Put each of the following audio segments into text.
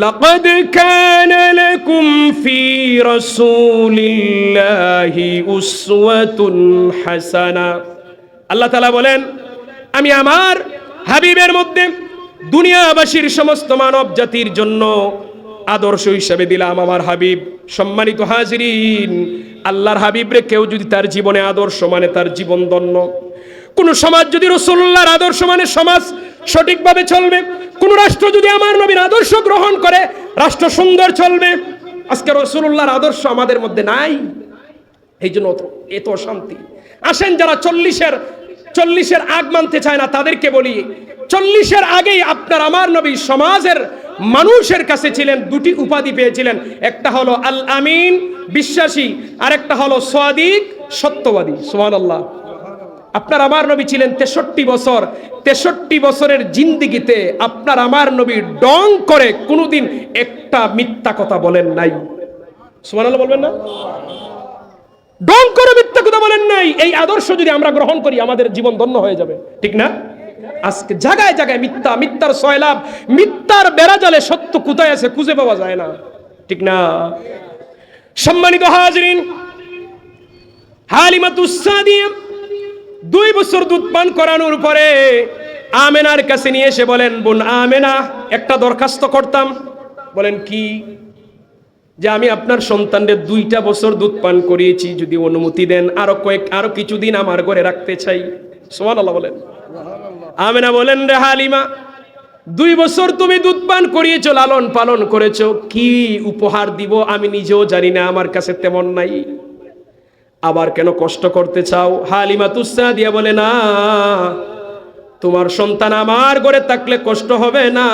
লাকাদ কানা লাকুম ফি রাসূলিল্লাহি উসওয়াতুন হাসানা। আল্লাহ তাআলা বলেন, আমি আমার হাবিবের মধ্যে দুনিয়াবাসীর সমস্ত মানব জাতির জন্য আদর্শ হিসেবে দিলাম আমার হাবিব। সম্মানিত হাজিরিন, আল্লাহর হাবিবরে কেউ যদি তার জীবনে আদর্শ মানে তার জীবন ধন্য। কোন সমাজ যদি রাসূলুল্লাহর আদর্শ মানে সমাজ সঠিকভাবে চলবে। কোন রাষ্ট্র যদি আমার নবীর আদর্শ গ্রহণ করে রাষ্ট্র সুন্দর চলবে। আজকে রাসূলুল্লাহর আদর্শ আমাদের মধ্যে নাই, এই জন্য এত অশান্তি। আসেন যারা চল্লিশের আগ মানতে চায় না তাদেরকে বলি, 40-এর আগেই আপনার আমার নবী সমাজের মানুষের কাছে ছিলেন, দুটি উপাধি পেয়েছিলেন। একটা হলো আল আমিন বিশ্বাসী, আর একটা হলো সাদিক সত্যবাদী। সুবহানাল্লাহ। আপনার আমার নবী ছিলেন 63 বছর। 63 বছরের জিন্দেগিতে আপনার আমার নবী ডং করে কোনোদিন একটা মিথ্যা কথা বলেন নাই। সুবহানাল্লাহ বলবেন না? ডং করে মিথ্যা কথা বলেন নাই। এই আদর্শ যদি আমরা গ্রহণ করি আমাদের জীবন ধন্য হয়ে যাবে, ঠিক না? আজকে জায়গায় জায়গায় মিথ্যার সয়লাভ, মিথ্যার বেড়াজালে সত্য কোথায় আছে খুঁজে পাওয়া যায় না, ঠিক না? সম্মানিত হাজিরিন, হালিমাতুস সাদিয়া 2 বছর দুধ পান করানোর পরে আমেনার কাছে নিয়ে এসে বলেন, বোন আমেনা, একটা দরখাস্ত করতাম। বলেন কি? যে আমি আপনার সন্তানদের 2টা বছর দুধ পান করিয়েছি, যদি অনুমতি দেন আরো কিছুদিন আমার ঘরে রাখতে চাই। সুবহানাল্লাহ বলেন। আমেনা বলেন, রে হালিমা, 2 বছর তুমি দুধ পান করিয়েছো, লালন পালন করেছো, কি উপহার দিব আমি নিজেও জানি না, আমার কাছে তেমন নাই, আবার কেন কষ্ট করতে চাও? হালিমাতুস সাদিয়া বলে, না, তোমার সন্তান আমার ঘরে থাকলে কষ্ট হবে না।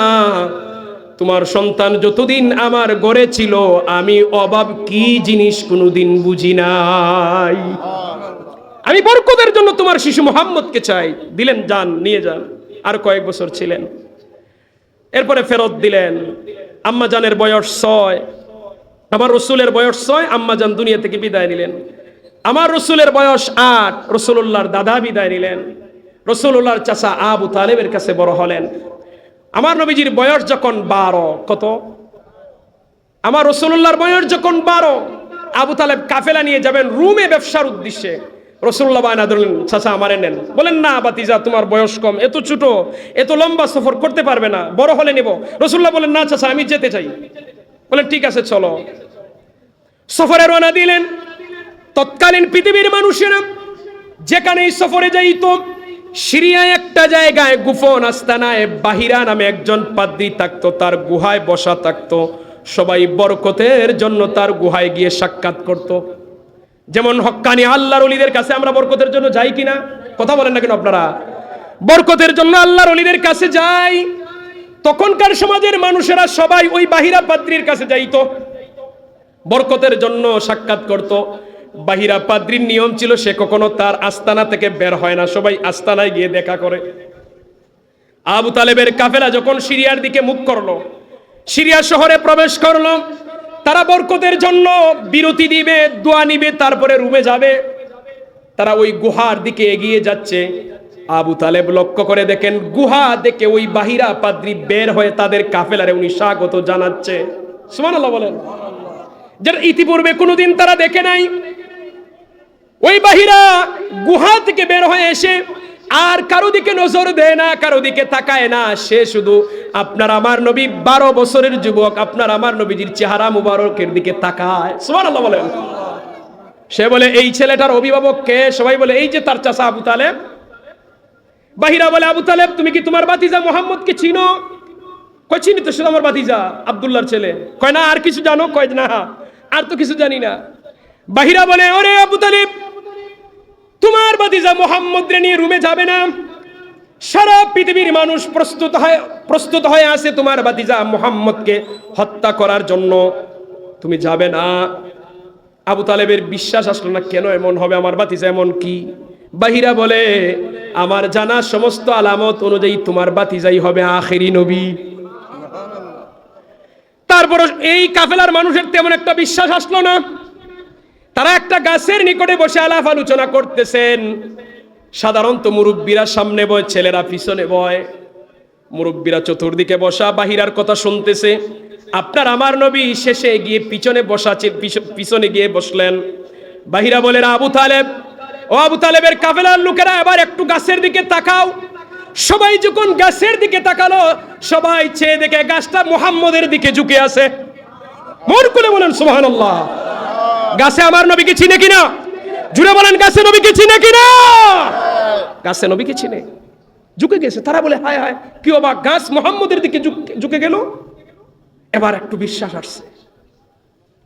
তোমার সন্তান যতদিন আমার ঘরে ছিল আমি অভাব কি জিনিস কোনোদিন বুঝি নাই। আমি বরকতের জন্য তোমার শিশু মুহাম্মদকে চাই। দিলেন, যান, নিয়ে যান। আর কয়েক বছর ছিলেন, এরপরে ফেরত দিলেন। আম্মা জানের বয়স 6, আমার রসুলের বয়স 6, আম্মা জান দুনিয়া থেকে বিদায় নিলেন। আমার রসুলের বয়স 8, রসুলুল্লাহর দাদা বিদায় নিলেন। রসুলুল্লাহর চাচা আবু তালেবের কাছে বড় হলেন। আমার নবীজির বয়স যখন 12, কত? আমার রসুলুল্লাহর বয়স যখন 12, আবু তালেব কাফেলা নিয়ে যাবেন রুমে ব্যবসার উদ্দেশ্যে। রসুল্লাহ বায়না ধরলেন, চাচা আমারে নেন। বলেন, না বাতিজা, তোমার বয়স কম, এত ছোট, এত লম্বা সফর করতে পারবে না, বড় হলে নেব। রসুল্লাহ বলেন, না চাচা, আমি যেতে চাই। বলেন, ঠিক আছে, চলো। সফরে রওনা দিলেন। তৎকালীন পৃথিবীর মানুষেরা যেখানেই সফরে যাইত, সিরিয়ায় একটা জায়গায় গোপন আস্তানায় বাহিরা নামে একজন পাদ্রী থাকতো, তার গুহায় বসা থাকতো। সবাই বরকতের জন্য তার গুহায় গিয়ে সাক্ষাৎ করত। যেমন হক্কানি আল্লাহর ওলিদের কাছে আমরা বরকতের জন্য যাই কিনা? কথা বলেন না কেন আপনারা? বরকতের জন্য আল্লাহর ওলিদের কাছে যাই। তখনকার সমাজের মানুষেরা সবাই ওই বাহিরা পাদ্রীর কাছে যাইত, বরকতের জন্য সাক্ষাৎ করত। বাহিরা পাদ্রীর নিয়ম ছিল সে কখনো তার আস্তানা থেকে বের হয় না, সবাই আস্তানায় গিয়ে দেখা করে। আবু তালেবের কাফেলা যখন সিরিয়ার দিকে মুখ করলো, সিরিয়া শহরে প্রবেশ করলো, তারা বরকতের জন্য বিরতি দিবে, দোয়া নিবে, তারপরে রুমে যাবে। তারা ওই গুহার দিকে এগিয়ে যাচ্ছে। আবু তালেব লক্ষ্য করে দেখেন, গুহা দেখে ওই বাহিরা পাদ্রী বের হয়ে তাদের কাফেলারে উনি স্বাগত জানাচ্ছে। সুবহানাল্লাহ বলেন। যারা ইতিপূর্বে কোনোদিন তারা দেখে নাই। ওই বাহিরা গুহা থেকে বের হয়ে এসে আর কারো দিকে নজর দেয় না, কারো দিকে তাকায় না। সে শুধু আপনার আমার নবী 12 বছরের যুবক, আপনার আমার নবীজির চেহারা মুবারকের দিকে তাকায়। সুবহানাল্লাহ বলেন। সে বলে, এই ছেলেটার অভিভাবক কে? সবাই বলে, এই যে তার চাচা আবু তালেব। বাহিরা বলে, আবু তালেব, তুমি কি তোমার ভাতিজা মুহাম্মদকে চিনো? কয়, চিনি তো, শুধু আমার ভাতিজা আব্দুল্লাহর ছেলে। কয়, না আর কিছু জানো? কয়, না আর তো কিছু জানি না। বাহিরা বলে, ওরে আবু তালেব, তোমার ভাতিজা মুহাম্মদ রে নিয়ে রুমে যাবে না? সারা পৃথিবীর মানুষ প্রস্তুত হয়ে আছে তোমার ভাতিজা মুহাম্মদকে হত্যা করার জন্য, তুমি যাবে না? আবু তালেবের বিশ্বাস আসলো না, কেন এমন হবে, আমার ভাতিজা এমন কি? বাহিরা বলে, আমার জানা সমস্ত আলামত অনুযায়ী তোমার ভাতিজাই হবে আখেরি নবী। তারপর এই কাফেলার মানুষের তেমন একটা বিশ্বাস আসলো না। তারা একটা গাছের নিকটে বসে আলাপ আলোচনা করতেছেন। সাধারণত মুরব্বীরা সামনে বয়, ছেলেরা পিছনে বয়। মুরব্বীরা চতুর্দিকে বসা বাহিরার কথা শুনতেছে। আপনার আমার নবী শেষে গিয়ে পিছনে গিয়ে বসলেন। বাহিরা বলেন, আবু তালেব, ও আবু তালেবের কাফেলার লোকেরা এবার একটু গাছের দিকে তাকাও। সবাই যখন গাছের দিকে তাকালো, সবাই চেয়ে দেখে গাছটা মুহাম্মদের দিকে ঝুঁকে আছে। মন খুলে বলেন সুবহানাল্লাহ। গাছে আমার নবীকে চিনে কিনা? জুড়ে বলেন, গাছে নবীকে চিনে কিনা? গাছে নবীকে চিনে, ঝুঁকে গেছে। তারা বলে, হায় হায়, কি অবাক, গাছ মুহাম্মদের দিকে ঝুঁকে গেল। এবার একটু বিশ্বাস আসছে।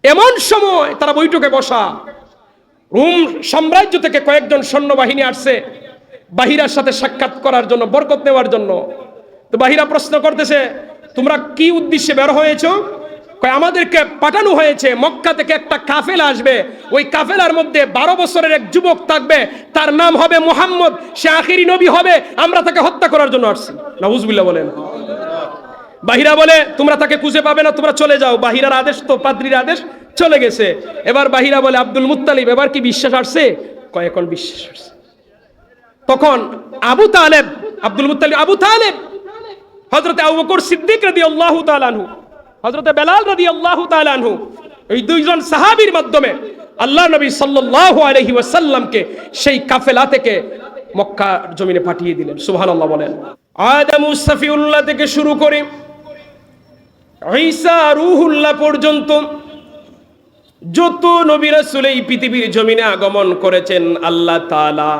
এমন সময় তারা বৈঠকে বসা, রোম সাম্রাজ্য থেকে কয়েকজন সৈন্যবাহিনী আসছে বাহিরার সাথে সাক্ষাৎ করার জন্য, বরকত নেওয়ার জন্য। তো বাহিরা প্রশ্ন করতেছে, তোমরা কি উদ্দেশ্যে বের হয়েছো? আমাদেরকে পাঠানো হয়েছে, মক্কা থেকে একটা কাফেলা আসবে, ওই কাফেলার মধ্যে 12 বছরের এক যুবক থাকবে, তার নাম হবে মুহাম্মদ, সে আখেরি নবী হবে, আমরা তাকে হত্যা করার জন্য আসছি। নাউজুবিল্লাহ বলেন। বাহিরা বলে, তোমরা তাকে খুঁজে পাবে না, তোমরা চলে যাও। বাহিরার আদেশ তো, পাদ্রীর আদেশ, চলে গেছে। এবার বাহিরা বলে, আব্দুল মুত্তালিব, এবার কি বিশ্বাস আসছে? কয়, এখন বিশ্বাস আসছে। তখন আবু তালেব, আব্দুল মুত্তালিব আবু তালেব, হযরতে আবু বকর সিদ্দিক রাদিয়াল্লাহু তাআলা আনহু, হযরতে বেলাল রাদিয়াল্লাহু তাআলা আনহু, এই দুইজন সাহাবীর মাধ্যমে আল্লাহর নবী সাল্লাল্লাহু আলাইহি ওয়াসাল্লামকে সেই কাফেলা থেকে মক্কা জমিনে পাঠিয়ে দিলেন। সুবহানাল্লাহ বলেন। আদম সফিউল্লাহ থেকে শুরু করে ঈসা রূহুল্লাহ পর্যন্ত যত নবী রাসূল এই পৃথিবীর জমিনে আগমন করেছেন, আল্লাহ তাআলা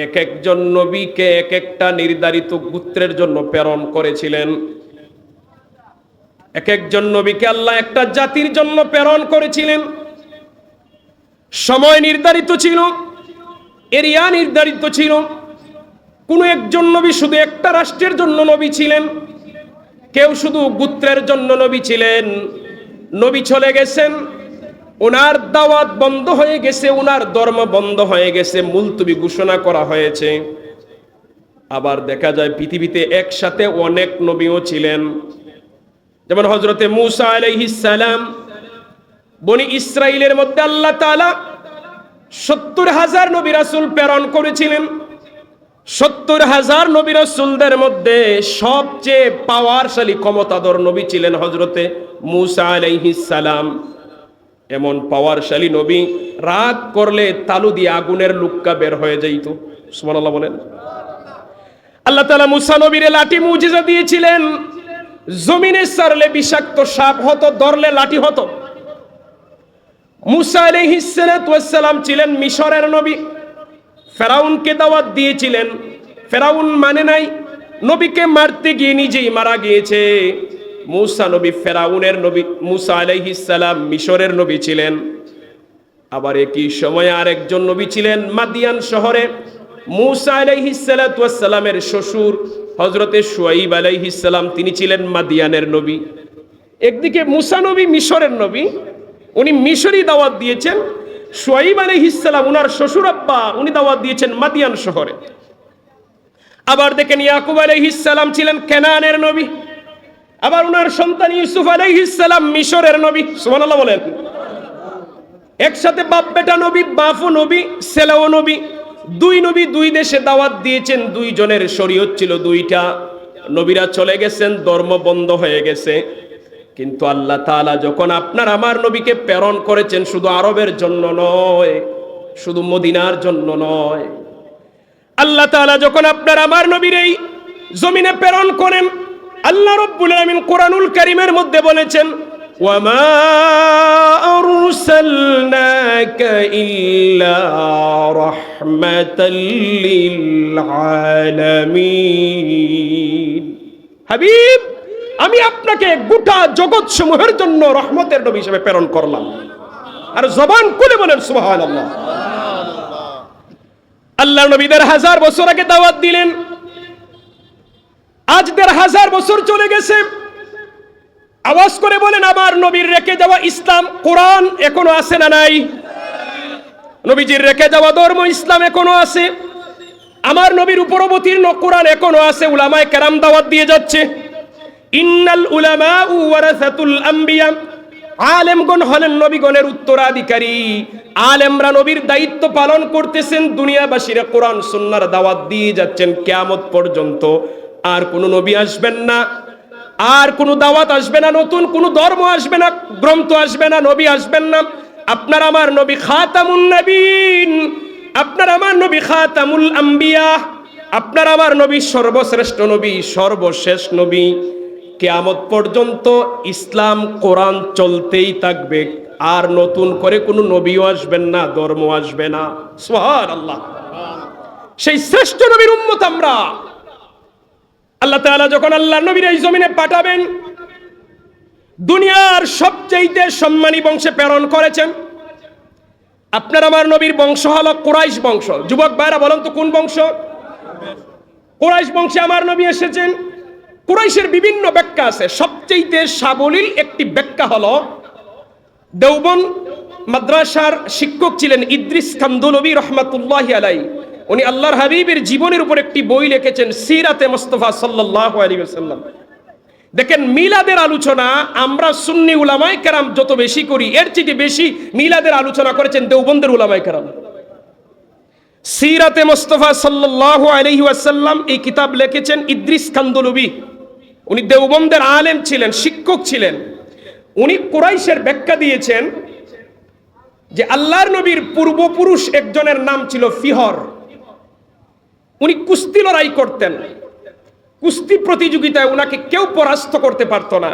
এক একজন নবীকে এক একটা নির্ধারিত গোত্রের জন্য প্রেরণ করেছিলেন। এক একজন নবীকে আল্লাহ একটা জাতির জন্য প্রেরণ করেছিলেন। সময় নির্ধারিত ছিল, এরিয়া নির্ধারিত ছিল। কোন একজন নবী শুধু একটা রাষ্ট্রের জন্য নবী ছিলেন, কেউ শুধু গোত্রের জন্য নবী ছিলেন। নবী চলে গেছেন, ওনার দাওয়াত বন্ধ হয়ে গেছে, ওনার ধর্ম বন্ধ হয়ে গেছে, মুলতবি ঘোষণা করা হয়েছে। আবার দেখা যায় পৃথিবীতে একসাথে অনেক নবীও ছিলেন। যেমন হযরতে মূসা আলাইহিস সালাম, বনি ইসরাইলের মধ্যে আল্লাহ তাআলা 70,000 নবী রাসূল প্রেরণ করেছিলেন। 70,000 নবী রাসূলদের মধ্যে সবচেয়ে পাওয়ারশালী ক্ষমতাধর নবী ছিলেন হযরতে মূসা আলাইহিস সালাম। এমন পাওয়ারশালী নবী, রাগ করলে তালু দিয়ে আগুনের লুক্কা বের হয়ে যাইত। সুবহানাল্লাহ বলেন। আল্লাহ তাআলা মূসা নবীরে লাঠি মুজিজা দিয়েছিলেন। জমিনে সারলে বিষাক্ত সাপ হতো, ধরলে লাঠি হতো। মূসা আলাইহিস সালাতু ওয়াস সালাম ছিলেন মিশরের নবী। ফেরাউনকে দাওয়াত দিয়েছিলেন, ফেরাউন মানে নাই, নবীকে মারতে গিয়ে নিজেই মারা গিয়েছে। মূসা নবী ফেরাউনের নবী, মূসা আলাইহিস সালাম মিশরের নবী ছিলেন। আবার একই সময়ে আরেকজন নবী ছিলেন মাদিয়ান শহরে। মূসা আলাইহিস সালাতু ওয়াস সালামের শ্বশুর হযরতে শুআইব আলাইহিস সালাম, তিনি ছিলেন মাদিয়ানের নবী। একদিকে মূসা নবী মিশরের নবী, উনি মিশরি দাওয়াত দিয়েছেন। শুআইব আলাইহিস সালাম, উনার শ্বশুর আব্বা, উনি দাওয়াত দিয়েছেন মাদিয়ান শহরে। আবার দেখেন ইয়াকুব আলাইহিস সালাম ছিলেন কেনানের নবী। আবার উনার সন্তান ইউসুফ আলাইহিস সালাম মিশরের নবী। সুবহানাল্লাহ বলেন। একসাথে বাপ বেটা নবী, বাপও নবী, ছেলেও নবী। দুই নবী দুই দেশে দাওয়াত দিয়েছেন, দুইজনের শরীয়ত ছিল দুইটা। নবীরা চলে গেছেন, ধর্ম বন্ধ হয়ে গেছে। কিন্তু আল্লাহ তাআলা যখন আপনার আমার নবীকে প্রেরণ করেছেন, শুধু আরবের জন্য নয়, শুধু মদিনার জন্য নয়, আল্লাহ তাআলা যখন আপনার আমার নবীর এই জমিনে প্রেরণ করেন, আল্লাহ রাব্বুল আলামিন কোরআনুল কারীমের মধ্যে বলেছেন, ওয়ামা আরসালনাকা ইল্লা রাহমাতাল লিল আলামিন। হাবিব, আমি আপনাকে গোটা জগৎ সমূহের জন্য রহমতের নবী হিসেবে প্রেরণ করলাম। আর জবান খুলে বলেন সুবহানাল্লাহ। আল্লাহ নবী 1000 বছর আগে দাওয়াত দিলেন, আজ 1000 বছর চলে গেছে। আওয়াজ করে বলেন, আমার নবীর রেখে যাওয়া ইসলাম কোরআন এখনো আছে না নাই? নবীজির রেখে যাওয়া ধর্ম ইসলাম এখনো আছে। আমার নবীর উপর অবতীর্ণ কোরআন এখনো আছে। উলামায়ে কেরাম দাওয়াত দিয়ে যাচ্ছে, ইন্নাল উলামা ওয়ারাসাতুল আম্বিয়া, আলেমগণ হলেন নবীগণের উত্তরাধিকারী। আলেমরা নবীর দায়িত্ব পালন করতেছেন, দুনিয়াবাসীরা কোরআন সুন্নাহর দাওয়াত দিয়ে যাচ্ছেন কিয়ামত পর্যন্ত। আর কোন নবী আসবেন না, আর কোনো দাওয়াত আসবে না, নতুন কোনো ধর্ম আসবে না, গ্রন্থ আসবে না, নবী আসবেন না। আপনার আমার নবী খাতামুন নবীন, আপনার আমার নবী খাতামুল আম্বিয়া, আপনার আমার নবী সর্বশ্রেষ্ঠ নবী, সর্বশেষ নবী। কিয়ামত পর্যন্ত ইসলাম কোরআন চলতেই থাকবে, আর নতুন করে কোনো নবীও আসবেন না, ধর্ম আসবে না। সুবহানাল্লাহ। সেই শ্রেষ্ঠ নবীর উম্মত আমরা। আল্লাহ তাআলা যখন আল্লাহ নবীর এই জমিনে পাঠাবেন, দুনিয়ার সবচেয়ে সম্মানী বংশে প্রেরণ করেছেন। আপনার আমার নবীর বংশ হলো কুরাইশ বংশ। যুবক ভাইরা বলেন তো কোন বংশ? কুরাইশ বংশে আমার নবী এসেছেন। কুরাইশের বিভিন্ন ব্যাখ্যা আছে, সবচেয়ে সাবলীল একটি ব্যাখ্যা হলো, দেওবন্দ মাদ্রাসার শিক্ষক ছিলেন ইদ্রিস কান্দলবী রহমাতুল্লাহি আলাইহি। উনি আল্লাহর হাবিবের জীবনের উপর একটি বই লিখেছেন, সিরাতে মুস্তাফা সাল্লাল্লাহু আলাইহি ওয়াসাল্লাম। দেখেন, মিলাদের আলোচনা আমরা সুন্নি উলামায়ে কেরাম যত বেশি করি, এর চেয়ে বেশি মিলাদের আলোচনা করেছেন দেওবন্দের উলামায়ে কেরাম। সিরাতে মুস্তাফা সাল্লাল্লাহু আলাইহি ওয়াসাল্লাম এই কিতাব লিখেছেন ইদ্রিস কান্দলবী। উনি দেওবন্দের আলেম ছিলেন, শিক্ষক ছিলেন। উনি কুরাইশের ব্যাখ্যা দিয়েছেন যে আল্লাহর নবীর পূর্বপুরুষ একজনের নাম ছিল ফিহর। উনি কুস্তি লড়াই করতেন, কুস্তি প্রতিযোগিতায় উনাকে কেউ পরাস্ত করতে পারত না।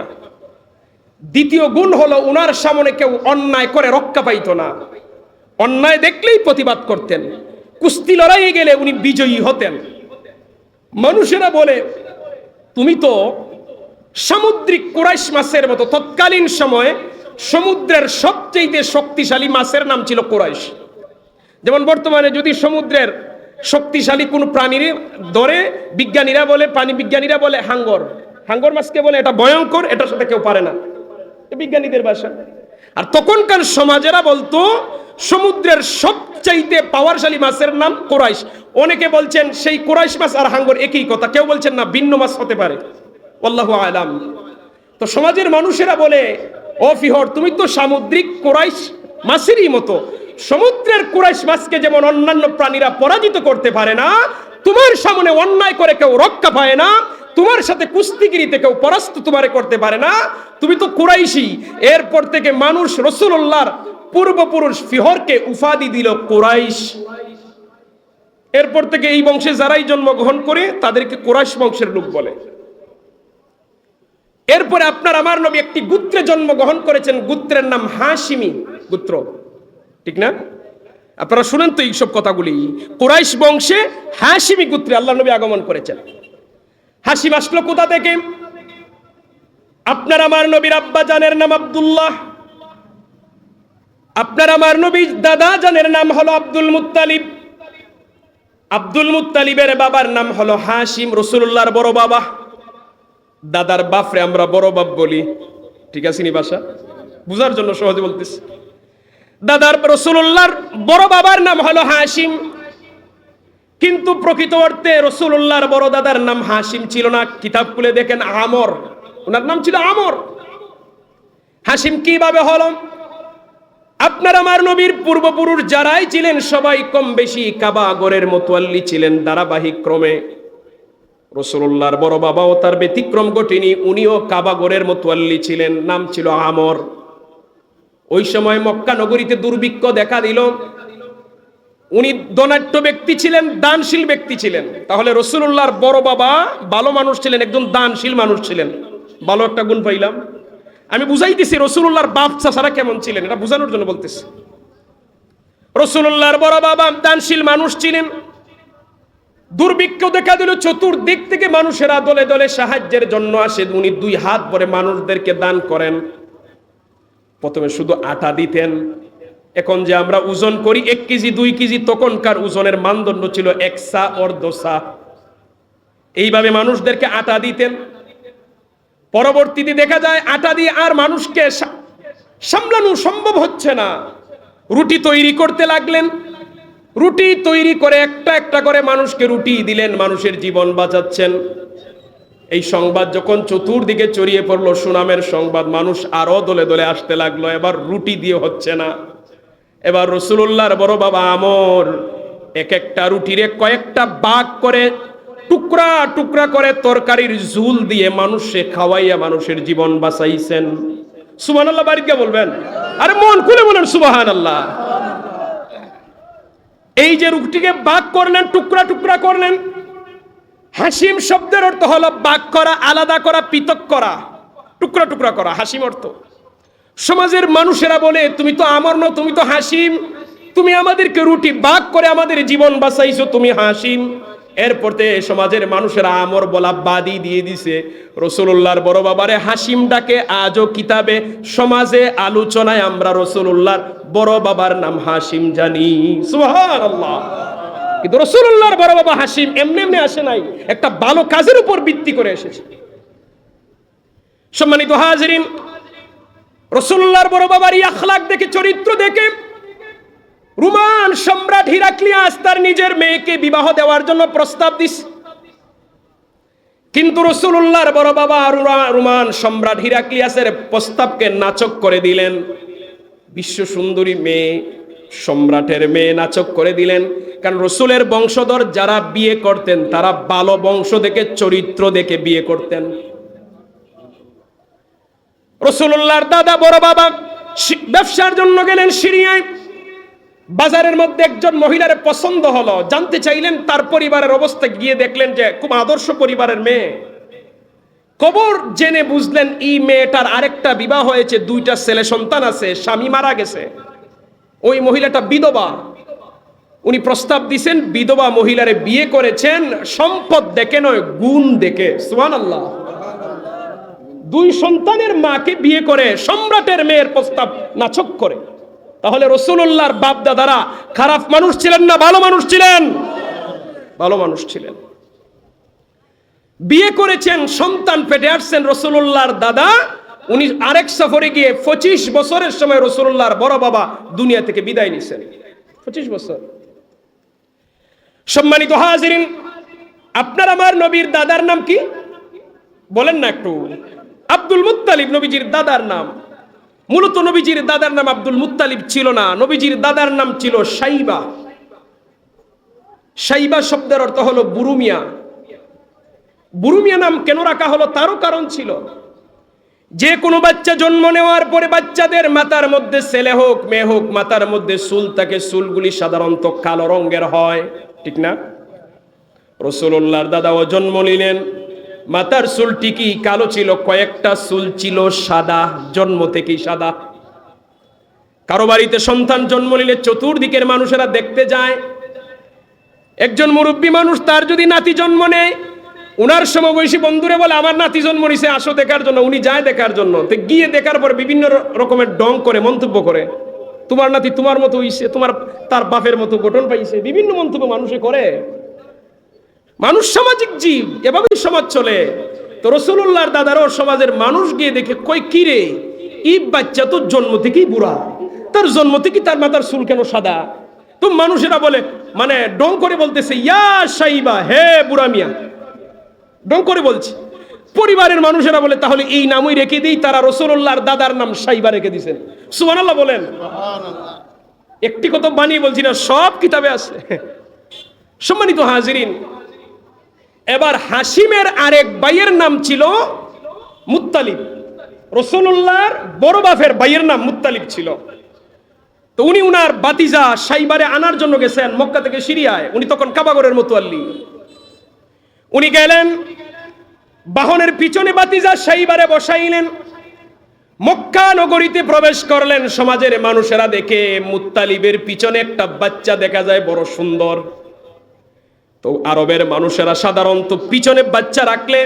দ্বিতীয় গুণ হলো, উনার সামনে কেউ অন্যায় করে রক্ষা পাইত না, অন্যায় দেখলেই প্রতিবাদ করতেন। কুস্তি লড়াইয়ে গেলে উনি বিজয়ী হতেন। মানুষেরা বলে, তুমি তো সামুদ্রিক কুরাইশ মাছের মতো। তৎকালীন সময়ে সমুদ্রের সবচেয়ে শক্তিশালী মাছের নাম ছিল কুরাইশ। যেমন বর্তমানে যদি সমুদ্রের শক্তিশালী কোন প্রাণীর ধরে, বিজ্ঞানীরা বলে, প্রাণী বিজ্ঞানীরা বলে হাঙ্গর। হাঙ্গর মাছকে বলে এটা ভয়ঙ্কর, এটার সাথে কেউ পারে না, বিজ্ঞানীদের ভাষা। আর তখনকার সমাজেরা বলতো সমুদ্রের সবচাইতে পাওয়ারশালী মাছের নাম কুরাইশ। অনেকে বলছেন সেই কুরাইশ মাছ আর হাঙ্গর একই কথা, কেউ বলছেন না ভিন্ন মাছ হতে পারে, আল্লাহু আলাম। তো সমাজের মানুষেরা বলে, ও ফিহর, তুমি তো সামুদ্রিক কুরাইশ মাছেরই মতো। সমুদ্রের কুরাইশ মাছকে যেমন অন্যান্য প্রাণীরা পরাজিত করতে পারে না, তোমার সামনে অন্যায় করে কেউ রক্ষা পায় না, তোমার সাথে কুস্তিগিরিতে কেউ পরাস্ত তোমারে করতে পারে না, তুমি তো কুরাইশই। এরপর থেকে মানুষ রাসূলুল্লাহর পূর্বপুরুষ ফিহরকে উপাধি দিল কুরাইশ। এরপর থেকে এই বংশে যারাই জন্মগ্রহণ করে তাদেরকে কুরাইশ বংশের লোক বলে। এরপরে আপনার আমার নবী একটি গোত্রে জন্মগ্রহণ করেছেন, গোত্রের নাম হাশিমি গোত্র, ঠিক না? আপনারা শুনেন তো এইসব কথাগুলি। কুরাইশ বংশে হাশিমি গোত্রে আল্লাহ নবী আগমন করেছেন। হাশিম আসলো কোথা থেকে? আপনার আমার নবীর আব্বা জানের নাম আব্দুল্লাহ, আপনার আমার নবীর দাদা জানের নাম হলো আব্দুল মুত্তালিব, আব্দুল মুত্তালিবের বাবার নাম হলো হাশিম, রাসূলুল্লাহর বড় বাবা। দাদার বাপরে আমরা বড় বাপ বলি, ঠিক আছে নি ভাষা বুঝার জন্য সহজে বলতেছি। দাদার রাসূলুল্লাহর বড় বাবার নাম হলো হাশিম, কিন্তু প্রকৃত অর্থে রাসূলুল্লাহর বড় দাদার নাম হাশিম ছিল না। কিতাব খুলে দেখেন আমর, ওনার নাম ছিল আমর। হাশিম কিভাবে হলো? আপনার আমার নবীর পূর্বপুরুষ যারাই ছিলেন সবাই কম বেশি কাবা ঘরের মুতাওয়াল্লি ছিলেন ধারাবাহিক ক্রমে। রাসূলুল্লাহর বড় বাবাও তার ব্যতিক্রম ঘটেনি, উনিও কাবা ঘরের মুতাওয়াল্লি ছিলেন, নাম ছিল আমর। ওই সময় মক্কা নগরীতে দুর্ভিক্ষ দেখা দিল। উনি ধনাঢ্য ব্যক্তি ছিলেন, দানশীল ব্যক্তি ছিলেন। তাহলে রাসূলুল্লাহর বড় বাবা ভালো মানুষ ছিলেন, একজন দানশীল মানুষ ছিলেন। ভালো একটা গুণ পাইলাম। আমি বুঝাইতেছি রাসূলুল্লাহর বাপ চাচারা কেমন ছিলেন, এটা বোঝানোর জন্য বলতেছি। রাসূলুল্লাহর বড় বাবা দানশীল মানুষ ছিলেন। দুর্ভিক্ষ দেখা দিল, চতুর্দিক থেকে মানুষেরা দলে দলে সাহায্যের জন্য আসে। উনি দুই হাত ভরে মানুষদেরকে দান করেন। প্রথমে শুধু আটা দিতেন। এখন যে আমরা ওজন করি 1 কেজি 2 কেজি, তখনকার ওজনের মানদণ্ড ছিল 1 সা অর্ধ সা। এইভাবে মানুষদেরকে আটা দিতেন। পরবর্তীতে দেখা যায় আটা দিয়ে আর মানুষকে সামলানো সম্ভব হচ্ছে না, রুটি তৈরি করতে লাগলেন। রুটি তৈরি করে একটা একটা করে মানুষকে রুটি দিলেন, মানুষের জীবন বাঁচাচ্ছেন। এই সংবাদ যখন চতুর্দিকে ছড়িয়ে পড়লো, সুনামের সংবাদ, মানুষ আরো দলে দলে আসতে লাগলো। এবার রুটি দিয়ে হচ্ছে না, এবার রাসূলুল্লাহর বড় বাবা আমর এক একটা রুটিরে কয়েকটা ভাগ করে টুকরা টুকরা করে তরকারির ঝুল দিয়ে মানুষে খাওয়াইয়া মানুষের জীবন বাঁচাইছেন। সুবহানাল্লাহ বাড়িতে বলবেন, আরে মন খুলে বলেন সুবহানাল্লাহ। এই যে রুটিকে ভাগ করলেন, টুকরা টুকরা করলেন, হাসিম শব্দের অর্থ হলো ভাগ করা, আলাদা করা, পৃথক করা, টুকরা টুকরা করা হাসিম অর্থ। সমাজের মানুষেরা বলে তুমি তো আমর নও, তুমি তো হাসিম, তুমি আমাদেরকে রুটি ভাগ করে আমাদের জীবন বাঁচাইছো, তুমি হাসিম। এরপরে সমাজের মানুষেরা আমর বলা বাদই দিয়ে দিছে। রাসূলুল্লাহর বড় বাবারে হাসিম ডাকে আজও কিতাবে সমাজে আলোচনায় আমরা রাসূলুল্লাহর বড় বাবার নাম হাসিম জানি। সুবহানাল্লাহ। কিন্তু রাসূলুল্লাহর বড় বাবা হাসিম এমনি এমনি আসে নাই, একটা ভালো কাজের উপর ভিত্তি করে এসেছে। সম্মানিত হাজিরিন, রাসূলুল্লাহর বড় বাবার এই আখলাক দেখে, চরিত্র দেখে রোমান সম্রাট হিরাক্লিয়াস তার নিজের মেয়েকে বিবাহ দেওয়ার জন্য প্রস্তাব দিস। কিন্তু রাসূলুল্লাহর বড় বাবা রোমান সম্রাট হিরাক্লিয়াসের প্রস্তাবকে নাচক করে দিলেন। বিশ্ব সুন্দরী মেয়ে, সম্রাটের মেয়ে নাচক করে দিলেন। কারণ রসুলের বংশধর যারা বিয়ে করতেন তারা ভালো বংশ দেখে, চরিত্র দেখে বিয়ে করতেন। রাসূলুল্লাহর দাদা বড় বাবা ব্যবসার জন্য গেলেন সিরিয়ায়। বাজারের মধ্যে একজন মহিলার পছন্দ হলো, জানতে চাইলেন তার পরিবারের অবস্থা। গিয়ে দেখলেন যে খুব আদর্শ পরিবারের মেয়ে। খবর জেনে বুঝলেন এই মেয়েটার আরেকটা বিবাহ হয়েছে, 2টা ছেলে সন্তান আছে, স্বামী মারা গেছে। ওই মহিলাটা বিধবা। উনি প্রস্তাব দিয়েছেন, বিধবা মহিলারে বিয়ে করেছেন সম্পদ দেখে নয়, গুণ দেখে। সুবহানাল্লাহ। 2 সন্তানের মাকে বিয়ে করে সম্রাটের মেয়ের প্রস্তাব নাচক করে। তাহলে রাসূলুল্লাহর বাপ দাদারা খারাপ মানুষ ছিলেন না ভালো মানুষ ছিলেন? ভালো মানুষ ছিলেন। বিয়ে করেছেন, সন্তান পেটে আসছেন। রাসূলুল্লাহর দাদা উনি আরেক সফরে গিয়ে 25 বছরের সময় রাসূলুল্লাহর বড় বাবা দুনিয়া থেকে বিদায় নিছেন। 25 বছর। সম্মানিত হাজিরিন, আপনার আমার নবীর দাদার নাম কি বলেন না একটু? আব্দুল মুত্তালিব নবীজির দাদার নাম। মূলত নবীজির দাদার নাম আব্দুল মুত্তালিব ছিল না, নবীজির দাদার নাম ছিল সাইবা। সাইবা শব্দের অর্থ হলো বুড়ো মিয়া। বুড়ো মিয়া নাম কেন রাখা হলো তারও কারণ ছিল। যে কোনো বাচ্চা জন্ম নেওয়ার পরে বাচ্চাদের মাথার মধ্যে ছেলে হোক মেয়ে হোক মাথার মধ্যে চুল থাকে, চুলগুলি সাধারণত কালো রঙের হয়, ঠিক না? রাসূলুল্লাহর দাদাও জন্ম নিলেন, মাথার চুল ঠিকই কালো ছিল, কয়েকটা চুল ছিল সাদা, জন্ম থেকেই সাদা। কারো বাড়িতে সন্তান জন্ম নিলে চতুর্দিকের মানুষেরা দেখতে যায়। একজন মুরব্বী মানুষ, তার যদি নাতি জন্ম নেয়, উনার সমবয়সী বন্ধুরে বলে আমার নাতি জন্ম নিছে, আসো দেখার জন্য। উনি যায় দেখার জন্য। তো গিয়ে দেখার পর বিভিন্ন রকমের ডং করে, মন্তব্য করে, তোমার নাতি তোমার মতো হইছে, তোমার তার বাপের মতো গঠন পাইছে, বিভিন্ন মন্তব্য মানুষে করে। মানুষ সামাজিক জীব, এভাবেই সমাজ চলে। তো রাসূলুল্লাহর দাদারও সমাজের মানুষ গিয়ে দেখে, কই কি রে, এই বাচ্চা তো জন্ম থেকেই বুড়া, তার জন্ম থেকে তার মাথার চুল কেন সাদা? তো মানুষেরা বলে, মানে ডং করে বলতেছে, ইয়া সাইবা, হে বুড়া মিয়া, ডং করে বলছে। পরিবারের মানুষেরা বলে তাহলে এই নামই রেখে দিই। তারা রাসূলুল্লাহর দাদার নাম সাইবা রেখে দিয়েছেন। সুবহানাল্লাহ বলেন। একটি কথা বানিয়ে বলছি না, সব কিতাবে আছে। সম্মানিত হাজিরিন, এবার হাসিমের আরেক ভাইয়ের নাম ছিল মুত্তালিব। রাসূলুল্লাহর বড় বাপের ভাইয়ের নাম মুত্তালিব ছিল। তো উনি উনার বাতিজা সাইবারে আনার জন্য গেছেন মক্কা থেকে সিরিয়ায়। উনি তখন কাবাগরের মুতাওয়াল্লি। উনি গেলেন, বাহনের পিছনে বাতিজা সাইবারে বসাইলেন, মক্কা নগরীতে প্রবেশ করলেন। সমাজের মানুষেরা দেখে মুত্তালিবের পিছনে একটা বাচ্চা দেখা যায় বড় সুন্দর। তো আরবের মানুষেরা সাধারণত পিছনে বাচ্চা রাখলে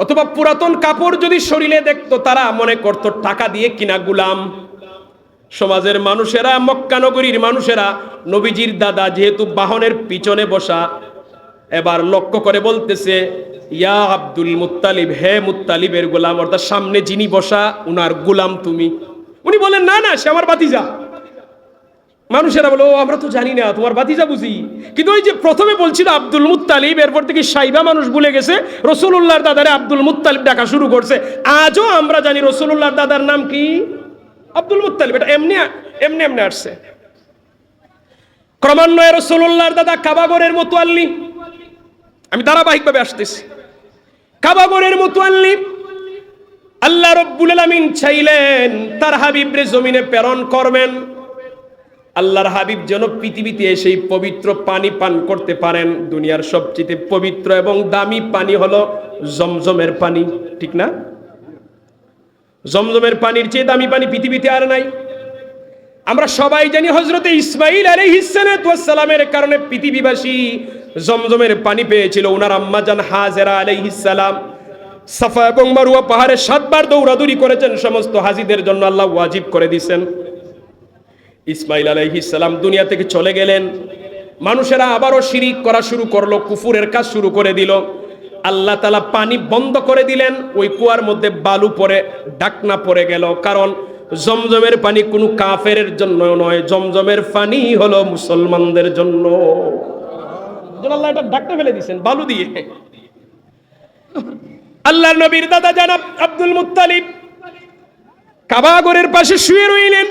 অথবা পুরাতন কাপড় যদি শরীরে দেখতো, তারা মনে করত টাকা দিয়ে কিনা গোলাম। সমাজের মানুষেরা, মক্কা নগরীর মানুষেরা নবীজির দাদা যেহেতু বাহনের পিছনে বসা, এবার লক্ষ্য করে বলতেছে, ইয়া আব্দুল মুত্তালিব, হে মুত্তালিবের গোলাম, অর্থাৎ সামনে যিনি বসা উনার গোলাম তুমি। উনি বলেন, না না, সে আমার ভাতিজা। মানুষেরা বলো, আমরা তো জানি না, তোমার ভাতিজা বুঝি। কিন্তু ওই যে প্রথমে বলছিল আব্দুল মুত্তালিব, এরপর থেকে সাইবা মানুষ ভুলে গেছে, রাসূলুল্লাহর দাদারে আব্দুল মুত্তালিব ডাকা শুরু করছে। আজও আমরা জানি রাসূলুল্লাহর দাদার নাম কি? Abdul Muttalib. এটা এমনি এমনি এমনি আসছে। ক্রমান্বয়ে রাসূলুল্লাহর দাদা কাবাগরের মুতাওয়াল্লি। আমি ধারাবাহিকভাবে আসতেছি। কাবাগরের মুতাল্লি আল্লাহ রাব্বুল আলামিন চাইলেন তার হাবিবরে জমিনে প্রেরণ করবেন, আল্লাহর হাবিব যেন পৃথিবীতে এসে পবিত্র পানি পান করতে পারেন। দুনিয়ার সবচেয়ে পবিত্র এবং দামি পানি হলো জমজমের পানি, ঠিক না? জমজমের পানির চেয়ে দামি পানি পৃথিবীতে আর নাই। আমরা সবাই জানি হযরতে ইসমাঈল আলাইহিস সালামের কারণে পৃথিবীবাসী জমজমের পানি পেয়েছিল। ওনার আম্মা জান হাজেরা আলাইহিস সালাম সাফা এবং মারওয়া পাহাড়ে 7 বার দৌড়াদৌড়ি করেছেন, সমস্ত হাজীদের জন্য আল্লাহ ওয়াজিব করে দিয়েছেন। ইসমাঈল আলাইহিস সালাম দুনিয়া থেকে চলে গেলেন, মানুষেরা আবারও শিরিক করা শুরু করলো, কুফুরের কাজ শুরু করে দিল। আল্লাহ তাআলা পানি বন্ধ করে দিলেন, ওই কুয়ার মধ্যে বালু পড়ে ঢাকনা পড়ে গেল। কারণ জমজমের পানি কোনো কাফেরের জন্য নয়, জমজমের পানি হলো মুসলমানদের জন্য। আল্লাহ এটা ঢাকনা ফেলে দিয়েছেন বালু দিয়ে। আল্লাহর নবীর দাদা জানাব আব্দুল মুত্তালিব কাবাগরের পাশে শুয়ে রইলেন।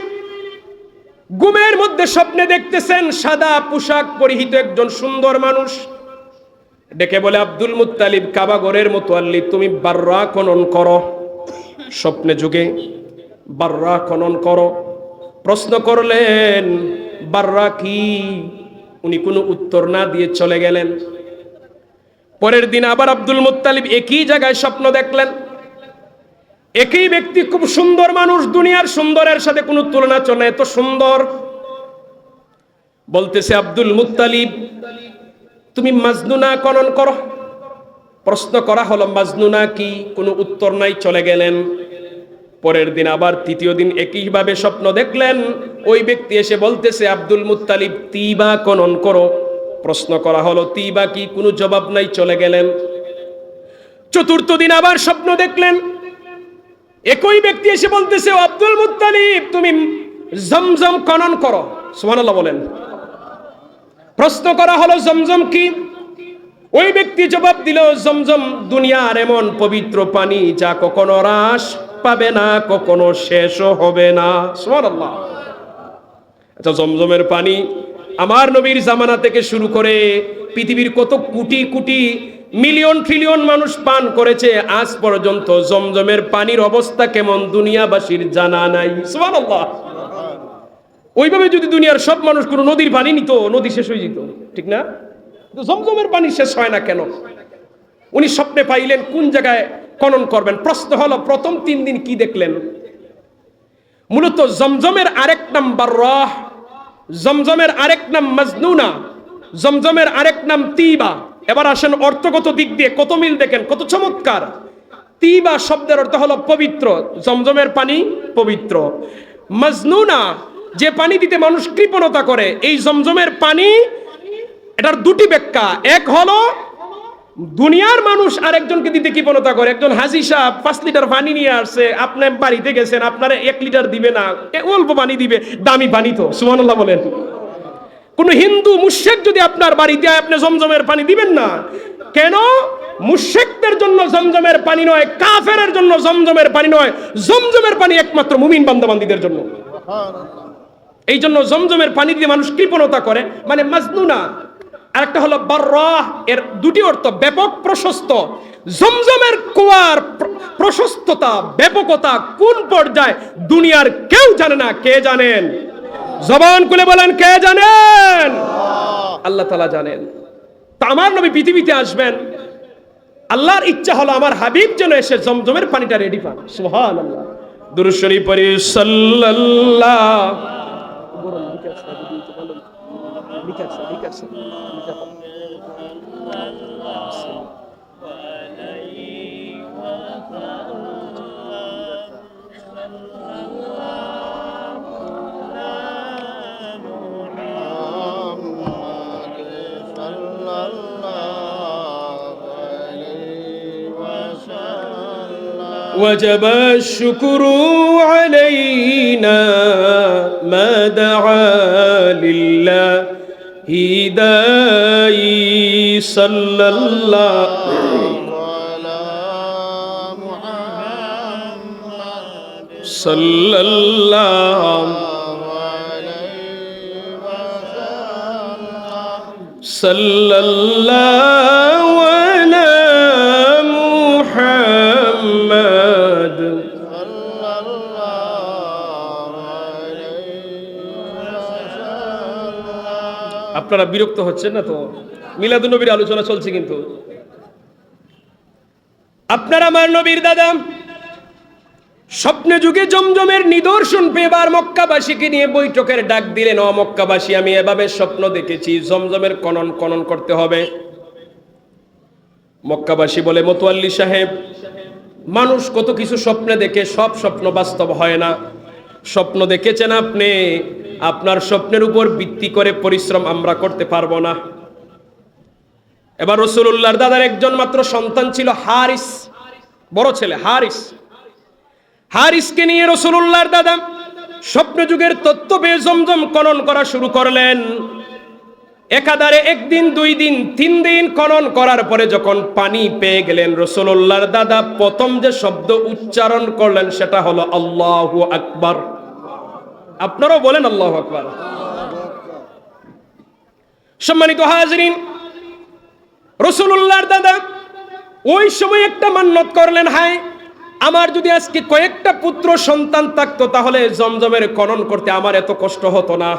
ঘুমের মধ্যে স্বপ্নে দেখতেছেন সাদা পোশাক পরিহিত একজন সুন্দর মানুষ ডেকে বলে, আব্দুল মুত্তালিব কাবাগরের মুতাল্লি, তুমি বাররা খনন করো। স্বপ্নে যুগে বাররা খনন করো। প্রশ্ন করলেন বাররা কি? উনি কোনো উত্তর না দিয়ে চলে গেলেন। পরের দিন আবার আব্দুল মুত্তালিব একই জায়গায় স্বপ্ন দেখলেন। একই ব্যক্তি, খুব সুন্দর মানুষ, দুনিয়ার সুন্দরের সাথে কোনো তুলনা চলে, এত সুন্দর। বলতেছে, আব্দুল মুত্তালিব তুমি মাজনুনা খনন করো। প্রশ্ন করা হলো মাজনুনা কি? কোনো উত্তর নাই, চলে গেলেন। পরের দিন আবার তৃতীয় দিন একইভাবে স্বপ্ন দেখলেন। ওই ব্যক্তি এসে বলতেছে, আব্দুল মুত্তালিব তিবা খনন করো। প্রশ্ন করা হলো তিবা কি? কোনো জবাব নাই, চলে গেলেন। চতুর্থ দিন আবার স্বপ্ন দেখলেন। একই ব্যক্তি এসে বলতেছে, আব্দুল মুত্তালিব তুমি জমজম খনন করো। সুবহানাল্লাহ বলেন। প্রশ্ন করা হলো জমজম কি? ওই ব্যক্তি জবাব দিল, জমজম দুনিয়ার এমন পবিত্র পানি যা কখনো হ্রাস পাবে না, কখনো শেষও হবে না। সুবহানাল্লাহ। আচ্ছা, জমজমের পানি আমার নবীর জামানা থেকে শুরু করে পৃথিবীর কত কোটি কোটি মিলিয়ন ট্রিলিয়ন মানুষ পান করেছে, আজ পর্যন্ত জমজমের পানির অবস্থা কেমন দুনিয়াবাসীর জানা নাই। সুবহানাল্লাহ। ওইভাবে যদি দুনিয়ার সব মানুষ কোনো নদীর পানি নিত, নদী শেষ হয়ে যেত, ঠিক না? জমজমের পানি শেষ হয় না কেন? উনি স্বপ্নে পাইলেন কোন জায়গায় খনন করবেন। প্রশ্ন হলো প্রথম 3 দিন কি দেখলেন? মূলত জমজমের আরেক নাম বাররাহ, জমজমের আরেক নাম মাজনুনা, জমজমের আরেক নাম তিবা। এবার আসেন অর্থগত দিক দিয়ে কত মিল দেখেন, কত চমৎকার। তিবা শব্দের অর্থ হলো পবিত্র, জমজমের পানি পবিত্র। মাজনুনা যে পানি দিতে মানুষ কৃপণতা করে, এই জমজমের পানি এটার দুটি ব্যাখ্যা। এক হলো দুনিয়ার মানুষ আরেকজনকে দিতে কৃপণতা করে। একজন হাজী সাহেব 5 লিটার পানি নিয়ে আসছে, আপনি বাড়িতে গেছেন, আপনারা 1 লিটার দিবে না, অল্প পানি দিবে, দামি পানি তো। সুবহানাল্লাহ বলেন। কোন হিন্দু মুশরিক যদি আপনার বাড়িতে আয়, আপনি জমজমের পানি দিবেন না কেন? মুশরিকদের জন্য জমজমের পানি নয়, কাফেরের জন্য জমজমের পানি নয়, জমজমের পানি একমাত্র মুমিন বান্দাবান্দীদের জন্য। এই জন্য জমজমের পানি দিয়ে মানুষ কৃপণতা করে, মানে মাজনুনা। আরেকটা হলো বাররাহ, এর দুটি অর্থ, ব্যাপক প্রশস্ত। জমজমের কুয়ার প্রশস্ততা, ব্যাপকতা কোন পর্যায়ে দুনিয়ার কেউ জানে না। কে জানেন? জবান খুলে বলেন, কে জানেন? আল্লাহ তাআলা জানেন। তা আমার নবী পৃথিবীতে আসবেন, আল্লাহর ইচ্ছা হলো আমার হাবিব যেন এসে জমজমের পানিটা রেডি পান। সুবহানাল্লাহ। দুরূদ শরীফ পড়ি, সাল্লাল্লাহু وجب الشكر علينا ما دعا لله داعي صلى الله على محمد صلى الله عليه وسلم صلى الله আপনারা বিরক্ত হচ্ছেন না তো? মিলাদুন নবীর আলোচনা চলছে কিন্তু। আপনার আমার নবীর দাদা স্বপ্নে যুগে জমজমের নিদর্শন পেবার মক্কাবাসীকে নিয়ে বৈঠকের ডাক দিলেন। ও মক্কাবাসী, আমি এভাবে স্বপ্ন দেখেছি, জমজমের খনন করতে হবে। মক্কাবাসী বলে, মতোয়াল্লি সাহেব, মানুষ কত কিছু স্বপ্নে দেখে, সব স্বপ্ন বাস্তব হয় না। স্বপ্ন দেখেছেন আপনি, আপনার স্বপ্নের উপর ভিত্তি করে পরিশ্রম আমরা করতে পারবো না। এবার রাসূলুল্লাহর দাদার একজন মাত্র সন্তান ছিল, হারিস, বড় ছেলে হারিস। হারিসকে নিয়ে রাসূলুল্লাহর দাদা স্বপ্ন যুগের তত্ত্ব পেয়ে জমজম খনন করা শুরু করলেন। একাধারে একদিন, 2 দিন, 3 দিন খনন করার পরে যখন পানি পেয়ে গেলেন, রাসূলুল্লাহর দাদা প্রথম যে শব্দ উচ্চারণ করলেন সেটা হলো আল্লাহু আকবার। আপনারাও বলেন আল্লাহু আকবার। সম্মানিত হাজিরিন, রাসূলুল্লাহর দাদা ওই সময় একটা মান্যত করলেন, হায় আমার যদি আজকে কয়েকটা পুত্র সন্তান থাকতো তাহলে জমজমের খনন করতে আমার এত কষ্ট হতো না।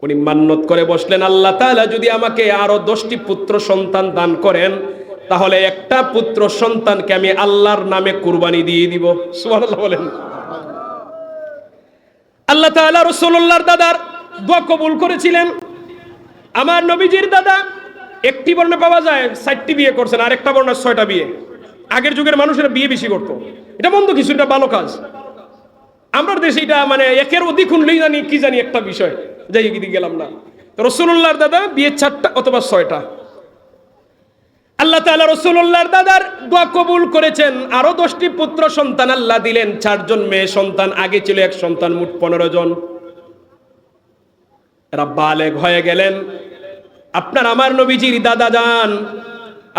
উনি মান্যত করে বসলেন, আল্লাহ তাআলা যদি আমাকে আরো 10টি পুত্র সন্তান দান করেন তাহলে একটা পুত্র সন্তানকে আমি আল্লাহর নামে কুরবানি দিয়ে দিব। সুবহানাল্লাহ বলেন। আল্লাহ তাআলা রাসূলুল্লাহর দাদার দোয়া কবুল করেছিলেন। আমার নবীজির দাদা একটি বর্ণনা পাওয়া যায় 4টি বিয়ে করছেন, আর একটা বর্ণনা 6টা বিয়ে। আগের যুগের মানুষেরা বিয়ে বেশি করতো, এটা মন্দ কিছু, এটা ভালো কাজ। আমরা দেশে এটা মানে একের অধিক শুনলেই জানি কি জানি একটা বিষয়, যাই এদিকে গেলাম না। রাসূলুল্লাহর দাদা বিয়ে 4টা অথবা 6টা। আল্লাহ তাআলা রাসূলুল্লাহর দাদার দোয়া কবুল করেছেন, আরো 10টি পুত্র সন্তান আল্লাহ দিলেন, 4 জন মেয়ে সন্তান, আগে ছিল 1 সন্তান, মোট 15 জন। এরা বালেগ হয়ে গেলেন। আপনার আমার নবীজির দাদা যান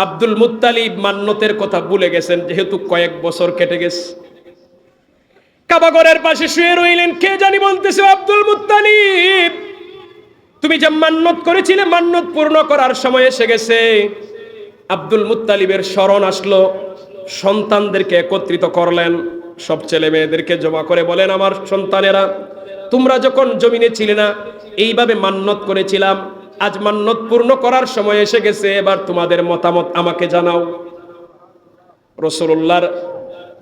আব্দুল মুত্তালিব মান্যতের কথা ভুলে গেছেন, যেহেতু কয়েক বছর কেটে গেছে। কাবাগরের পাশে শুয়ে রইলেন, কে জানি বলতেছে, আব্দুল মুত্তালিব তুমি যে মান্যত করেছিলে মান্যত পূর্ণ করার সময় এসে গেছে। আব্দুল মুত্তালিবের স্মরণ আসলো, সন্তানদেরকে একত্রিত করলেন, সব ছেলে মেয়েদেরকে জমা করে বলেন, আমার সন্তানেরা, তোমরা যখন জমিনে ছিলে না এইভাবে মান্যত করেছিলাম, আজ মান্যত পূর্ণ করার সময় এসে গেছে, এবার তোমাদের মতামত আমাকে জানাও। রাসূলুল্লাহর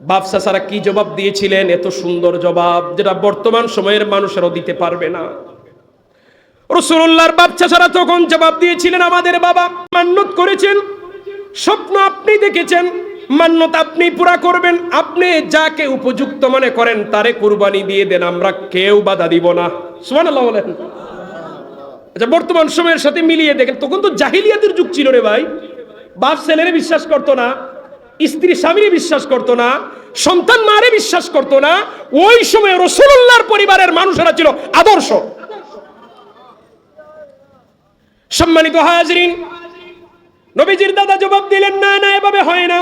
বাপ চাচারা কি জবাব দিয়েছিলেন, এত সুন্দর জবাব যেটা বর্তমান সময়ের মানুষেরও দিতে পারবে না। রাসূলুল্লাহর বাপ চাচারা তখন জবাব দিয়েছিলেন, আমাদের বাবা মান্যত করেছেন, স্বপ্ন আপনি দেখেছেন, মান্যত আপনি পুরা করবেন, আপনি যাকে উপযুক্ত মনে করেন তারে কুরবানি দিয়ে দেন, আমরা কেউ বাধা দিব না। সুবহানাল্লাহ বলেন। আচ্ছা, বর্তমান সময়ের সাথে মিলিয়ে দেখেন, তখন তো জাহিলিয়াতের যুগ ছিল রে ভাই। বাপ ছেলেরে বিশ্বাস করতো না, স্ত্রী স্বামীরে বিশ্বাস করতো না, সন্তান মারে বিশ্বাস করতো না। ওই সময় রাসূলুল্লাহর পরিবারের মানুষেরা ছিল আদর্শ। সম্মানিত হাজিরিন, নবীজির দাদা জবাব দিলেন, না না, এভাবে হয় না,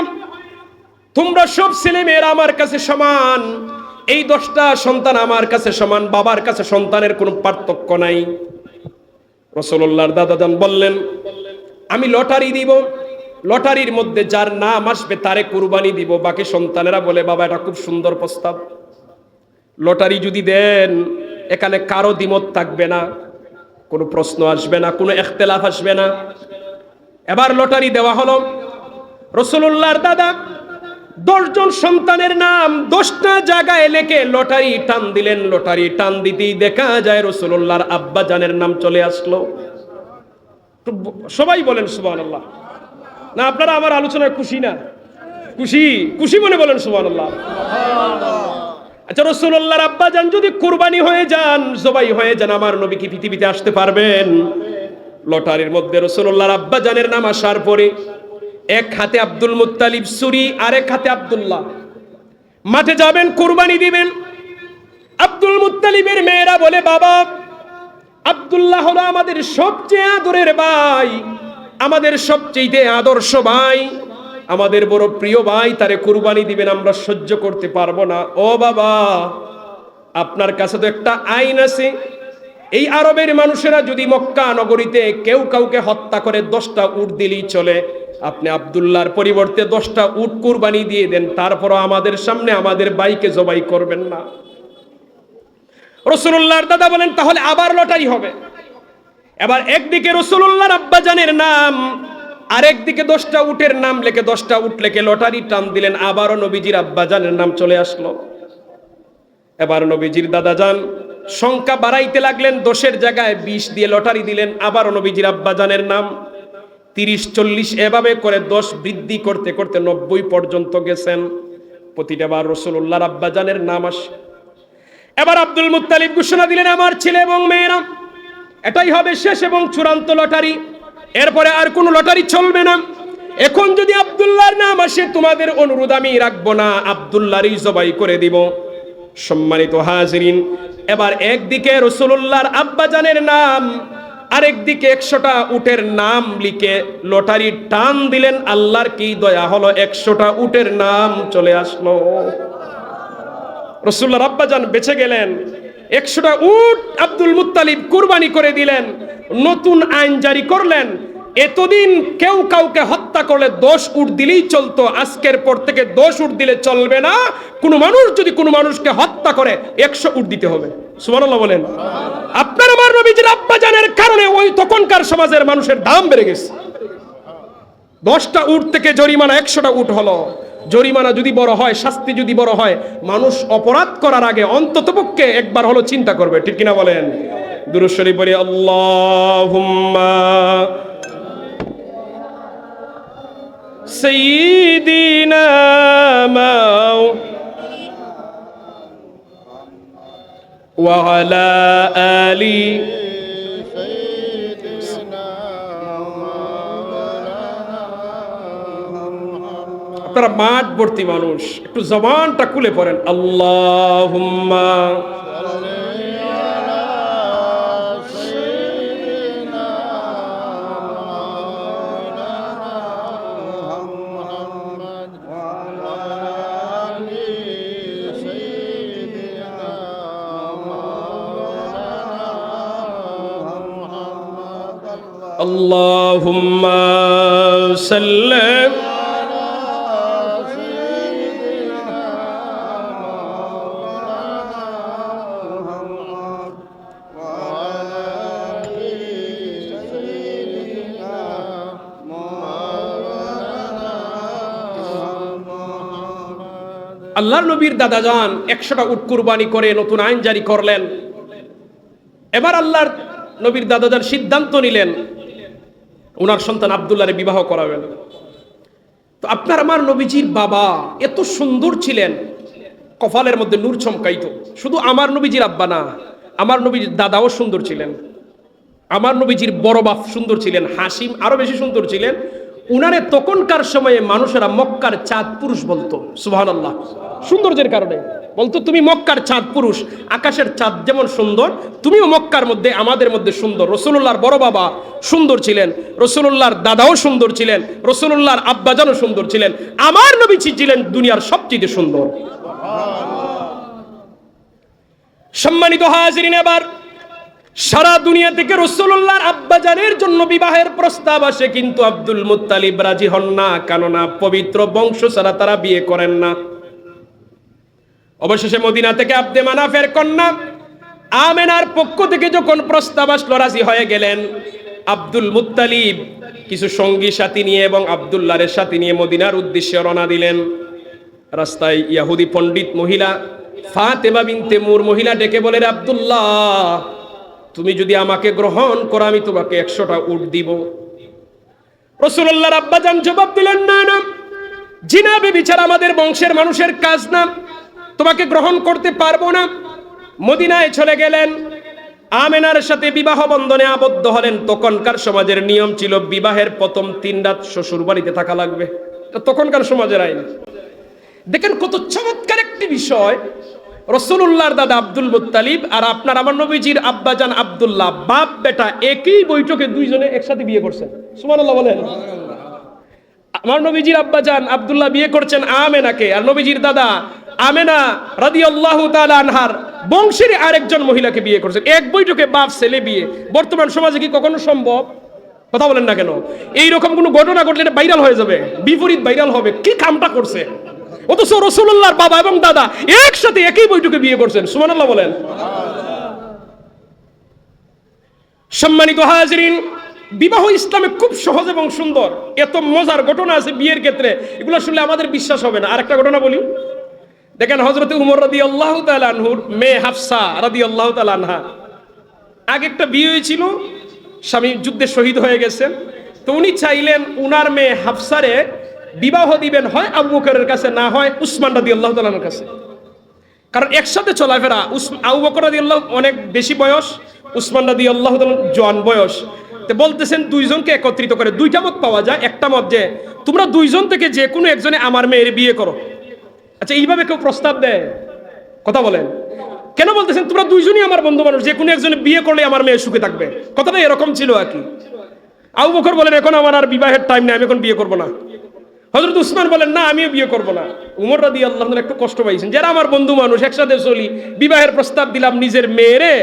তোমরা সব ছেলে মেয়েরা আমার কাছে সমান, এই 10টা সন্তান আমার কাছে সমান, বাবার কাছে সন্তানের কোনো পার্থক্য নাই। রাসূলুল্লাহর দাদা যান বললেন, আমি লটারি দিব, লটারির মধ্যে যার নাম আসবে তারে কুরবানি দিব, বাকি সন্তানেরা বলে, বাবা এটা খুব সুন্দর প্রস্তাব, লটারি যদি দেন এখানে কারো দ্বিমত থাকবে না, কোনো প্রশ্ন আসবে না, কোনো ইখতিলাফ আসবে না। এবার লটারি দেওয়া হলো। রাসূলুল্লাহর দাদা 10 জন সন্তানের নাম 10টা জায়গায় লিখে লটারি টান দিলেন। লটারি টান দিতেই দেখা যায় রাসূলুল্লাহর আব্বা জানের নাম চলে আসলো। সবাই বলেন সুবহানাল্লাহ। না আপনারা আমার আলোচনায় খুশি না? খুশি? খুশি মনে বলেন সুবহানাল্লাহ। আচ্ছা, রাসূলুল্লাহর আব্বা জান যদি কুরবানি হয়ে যান, জবাই হয়ে যান, আমার নবী কি পৃথিবীতে আসতে পারবেন? লটারির মধ্যে রাসূলুল্লাহর আব্বা জানের নাম আসার পরে এক হাতে আব্দুল মুত্তালিব ছুরি, আরেক হাতে আব্দুল্লাহ, মাঠে যাবেন, কুরবানি দিবেন। আব্দুল মুত্তালিবের মেয়েরা বলে, বাবা আব্দুল্লাহ হলো আমাদের সবচেয়ে আদরের ভাই, আমাদের সবচেয়ে আদর্শ ভাই, আমাদের বড় প্রিয় ভাই, তারে কুরবানি দিবেন, আমরা সহ্য করতে পারবো না। ও বাবা, আপনার কাছে তো একটা আইন আছে, এই আরবের মানুষেরা যদি মক্কা নগরীতে কেউ কাউকে হত্যা করে 10টা উট দিলেই চলে, আপনি আব্দুল্লাহর পরিবর্তে 10টা উট কুরবানি দিয়ে দেন, তারপরও আমাদের সামনে আমাদের ভাইকে জবাই করবেন না। রাসূলুল্লাহর দাদা বলেন, তাহলে আবার লটারি হবে। এবার একদিকে রাসূলুল্লাহর আব্বাজানের নাম, আর একদিকে 10টা উটের নাম লেখে, 10টা উট লেখে লটারি টান দিলেন, আবারও নবীজির আব্বাজানের নাম চলে আসলো। এবার নবীজির দাদাজান সংখ্যা বাড়াইতে লাগলেন, 10-এর জায়গায় 20 দিয়ে লটারি দিলেন, আবারও নবীজির আব্বাজানের নাম 30-40 এভাবে করে 10 বৃদ্ধি করতে করতে 90 পর্যন্ত গেছেন। প্রতিটা বার রাসূলুল্লাহর আব্বাজানের নাম আসে। এবার আব্দুল মুত্তালিব ঘোষণা দিলেন, আমার ছেলে এবং মেয়েরা, এটাই হবে শেষ এবং চূড়ান্ত লটারি, এরপরে আর কোনো লটারি চলবে না। এখন যদি আব্দুল্লাহর নাম আসে, তোমাদের অনুরোধ আমি রাখবো না, আব্দুল্লাহরই জবাই করে দিব। সম্মানিত হাজিরিন, এবার একদিকে রাসূলুল্লাহর আব্বাজানের নাম, আরেকদিকে 100টা উটের নাম লিখে লটারি টান দিলেন। আল্লাহর কি দয়া হলো, 100টা উটের নাম চলে আসলো। রাসূলুল্লাহর আব্বাজান বেঁচে গেলেন। 100টা উট আব্দুল মুত্তালিব কুরবানি করে দিলেন। নতুন আইন জারি করলেন, এতদিন কেউ কাউকে হত্যা করলে 10 উট দিলেই চলতো, আজকের পর থেকে 10 উট দিলে চলবে না। কোনো মানুষ যদি কোনো মানুষকে হত্যা করে 100 উট দিতে হবে। সুবহানাল্লাহ বলেন। আপনার আমার নবীজির আব্বাজানের কারণে ওই তখনকার সমাজের মানুষের দাম বেড়ে গেছে। 10টা উট থেকে জরিমানা 100টা উট হলো। জরিমানা যদি বড় হয়, শাস্তি যদি বড় হয়, মানুষ অপরাধ করার আগে অন্ততপক্ষে একবার হলো চিন্তা করবে, ঠিক কিনা বলেন? দুরূদ শরীফ পড়ি, আল্লাহুম্মা সাইয়্যিদিনা ওয়া আলা আলি আপনারা মাঠ ভর্তি মানুষ, একটু জবানটা খুলে পড়েন, আল্লাহুম্মা আল্লাহুম্মা সাল্লি আল্লাহর নবীর দাদাজান 100টা উট কুরবানি করে নতুন আইন জারি করলেন। এবার আল্লাহর নবীর দাদাজান সিদ্ধান্ত নিলেন ওনার সন্তান আব্দুল্লাহরে বিবাহ করাবেন। তো আপনার আমার নবীজির বাবা এত সুন্দর ছিলেন, কপালের মধ্যে নূর চমকাইতো। শুধু আমার নবীজির আব্বা না, আমার নবীর দাদাও সুন্দর ছিলেন। আমার নবীজির বড় বাপ সুন্দর ছিলেন, হাসিম আরো বেশি সুন্দর ছিলেন। উনারে তখনকার সময়ে মানুষেরা মক্কার চাঁদ পুরুষ বলতো। সুবহানাল্লাহ, সৌন্দর্যের কারণে বলতো, তুমি মক্কার চাঁদ পুরুষ, আকাশের চাঁদ যেমন সুন্দর, তুমিও মক্কার মধ্যে আমাদের মধ্যে সুন্দর। রাসূলুল্লাহর বড় বাবা সুন্দর ছিলেন, রাসূলুল্লাহর দাদাও সুন্দর ছিলেন, রাসূলুল্লাহর আব্বাজানও সুন্দর ছিলেন, আমার নবী ছিলেন দুনিয়ার সবচেয়ে সুন্দর। সম্মানিত হাজিরিন, এবার সারা দুনিয়া থেকে রাসূলুল্লাহর আব্বাজানের জন্য বিবাহের প্রস্তাব আসে, কিন্তু আব্দুল মুত্তালিব রাজি হন না, কেননা পবিত্র বংশ ছাড়া তারা বিয়ে করেন না। অবশেষে মদিনা থেকে আব্দে মানাফের কন্যা আমেনার পক্ষ থেকে যখন প্রস্তাব আসলো, রাজি হয়ে গেলেন। আব্দুল মুত্তালিব কিছু সঙ্গী সাথী নিয়ে এবং আব্দুল্লাহর সাথী নিয়ে মদিনার উদ্দেশ্যে রওনা দিলেন। রাস্তায় ইহুদি পণ্ডিত মহিলা ফাতেমা বিনতে মুর মহিলা ডেকে বলেন, আব্দুল্লাহ, তুমি যদি আমাকে গ্রহণ করো আমি তোমাকে 100টা উট দিব। রাসূলুল্লাহর আব্বাজান জবাব দিলেন, না না, জিনা ব্যভিচার আমাদের বংশের মানুষের কাজ না, তোমাকে গ্রহণ করতে পারবো না। মদিনায় চলে গেলেন, আমেনার সাথে বিবাহ বন্ধনে আবদ্ধ হলেন। তখনকার সমাজের নিয়ম ছিল বিবাহের প্রথম 3 রাত শ্বশুর বাড়িতে থাকা লাগবে, তখনকার সমাজের আইন। দেখেন কত চমৎকার একটি বিষয়। রাসূলুল্লাহর দাদা আব্দুল মুত্তালিব আর আপনার আমার নবীজির আব্বাজান আব্দুল্লাহ, বাপ বেটা একই বৈঠকে দুইজনে একসাথে বিয়ে করছেন। সুবহানাল্লাহ বলেন। আমার নবীজির আব্বাজান আব্দুল্লাহ বিয়ে করছেন আমেনাকে, আর নবীজির দাদা আমেনা রাদিয়াল্লাহু তাআলা আনহার বংশের আরেকজন মহিলাকে বিয়ে করছেন। এক বৈঠকে বাপ ছেলে বিয়ে। বর্তমান সমাজে কি কখনো সম্ভব? কথা বলেন না কেন? এইরকম কোনো ঘটনা ঘটলে এটা ভাইরাল হয়ে যাবে, বিপরীত ভাইরাল হবে। কি কামটা করছে? অথচ রাসূলুল্লাহর বাবা এবং দাদা একসাথে একই বৈঠকে বিয়ে করছেন। সুবহানাল্লাহ বলেন। সম্মানিত হাজিরিন, বিবাহ ইসলামে খুব সহজ এবং সুন্দর। এত মজার ঘটনা আছে বিয়ের ক্ষেত্রে, এগুলো শুনলে আমাদের বিশ্বাস হবে না। আরেকটা ঘটনা বলি, দেখেন হযরত উমর রাদিয়াল্লাহু তাআলা আনহুর মেয়ে হাফসা রাদিয়াল্লাহু তাআলা আনহা, আগে একটা বিয়ে হয়েছিল, স্বামী যুদ্ধে শহীদ হয়ে গেছেন। তো উনি চাইলেন উনার মেয়ে হাফসারে বিবাহ দিবেন হয় আবু বকরের কাছে, না হয় উসমান রাদিয়াল্লাহু তাআলার কাছে। কারণ একসাথে চলাফেরা, আবু বকর রাদিয়াল্লাহু অনেক বেশি বয়স, উসমান রাদিয়াল্লাহু তাআলা জওয়ান বয়স। তো বলতেছেন দুইজনকে একত্রিত করে দুইটা মত পাওয়া যায়। একটা মত যে তোমরা দুইজন থেকে যে কোনো একজনে আমার মেয়ের বিয়ে করো। আচ্ছা, এইভাবে কেউ প্রস্তাব দেয়? কথা বলেন। কেন বলতেছেন তোমরা দুইজনই আমার বন্ধু মানুষ, যে কোনো একজনে বিয়ে করলে আমার মেয়ে সুখে থাকবে? কথাটা এরকম ছিল আর কি। আবু বকর বলেন এখন আমার আর বিবাহের টাইম নেই, আমি এখন বিয়ে করবো না। হযরত উসমান বলেন না, আমিও বিয়ে করবো না। উমর রাদিয়াল্লাহু আনহু একটু কষ্ট পাইছেন, যারা আমার বন্ধু মানুষ, একসাথে চলি, বিবাহের প্রস্তাব দিলাম নিজের মেয়েরে,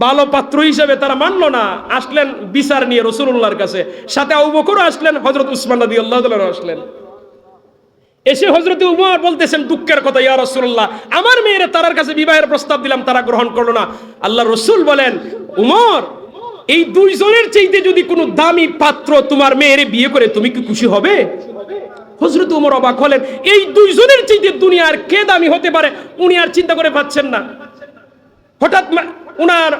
ভালো পাত্র হিসেবে তারা মানলো না, আসলেন বিচার নিয়ে রাসূলুল্লাহর কাছে। সাথে আবু বকরও আসলেন, হযরত উসমান রাদিয়াল্লাহু তাআলা আসলেন। এসে হযরত উমর বলতেছেন দুঃখের কথা, ইয়া রাসূলুল্লাহ, আমার মেয়েরে তার কাছে বিবাহের প্রস্তাব দিলাম, তারা গ্রহণ করলো না। আল্লাহ রাসূল বলেন, উমর, এই দুইজনের চাইতে যদি কোনো দামি পাত্র তোমার মেয়েরে বিয়ে করে, তুমি কি খুশি হবে? হযরত উমর অবাক হলেন, এই দুইজনের চাইতে দুনিয়ার কে দামি হতে পারে উনি আর চিন্তা করে পাচ্ছেন না। হঠাৎ উনার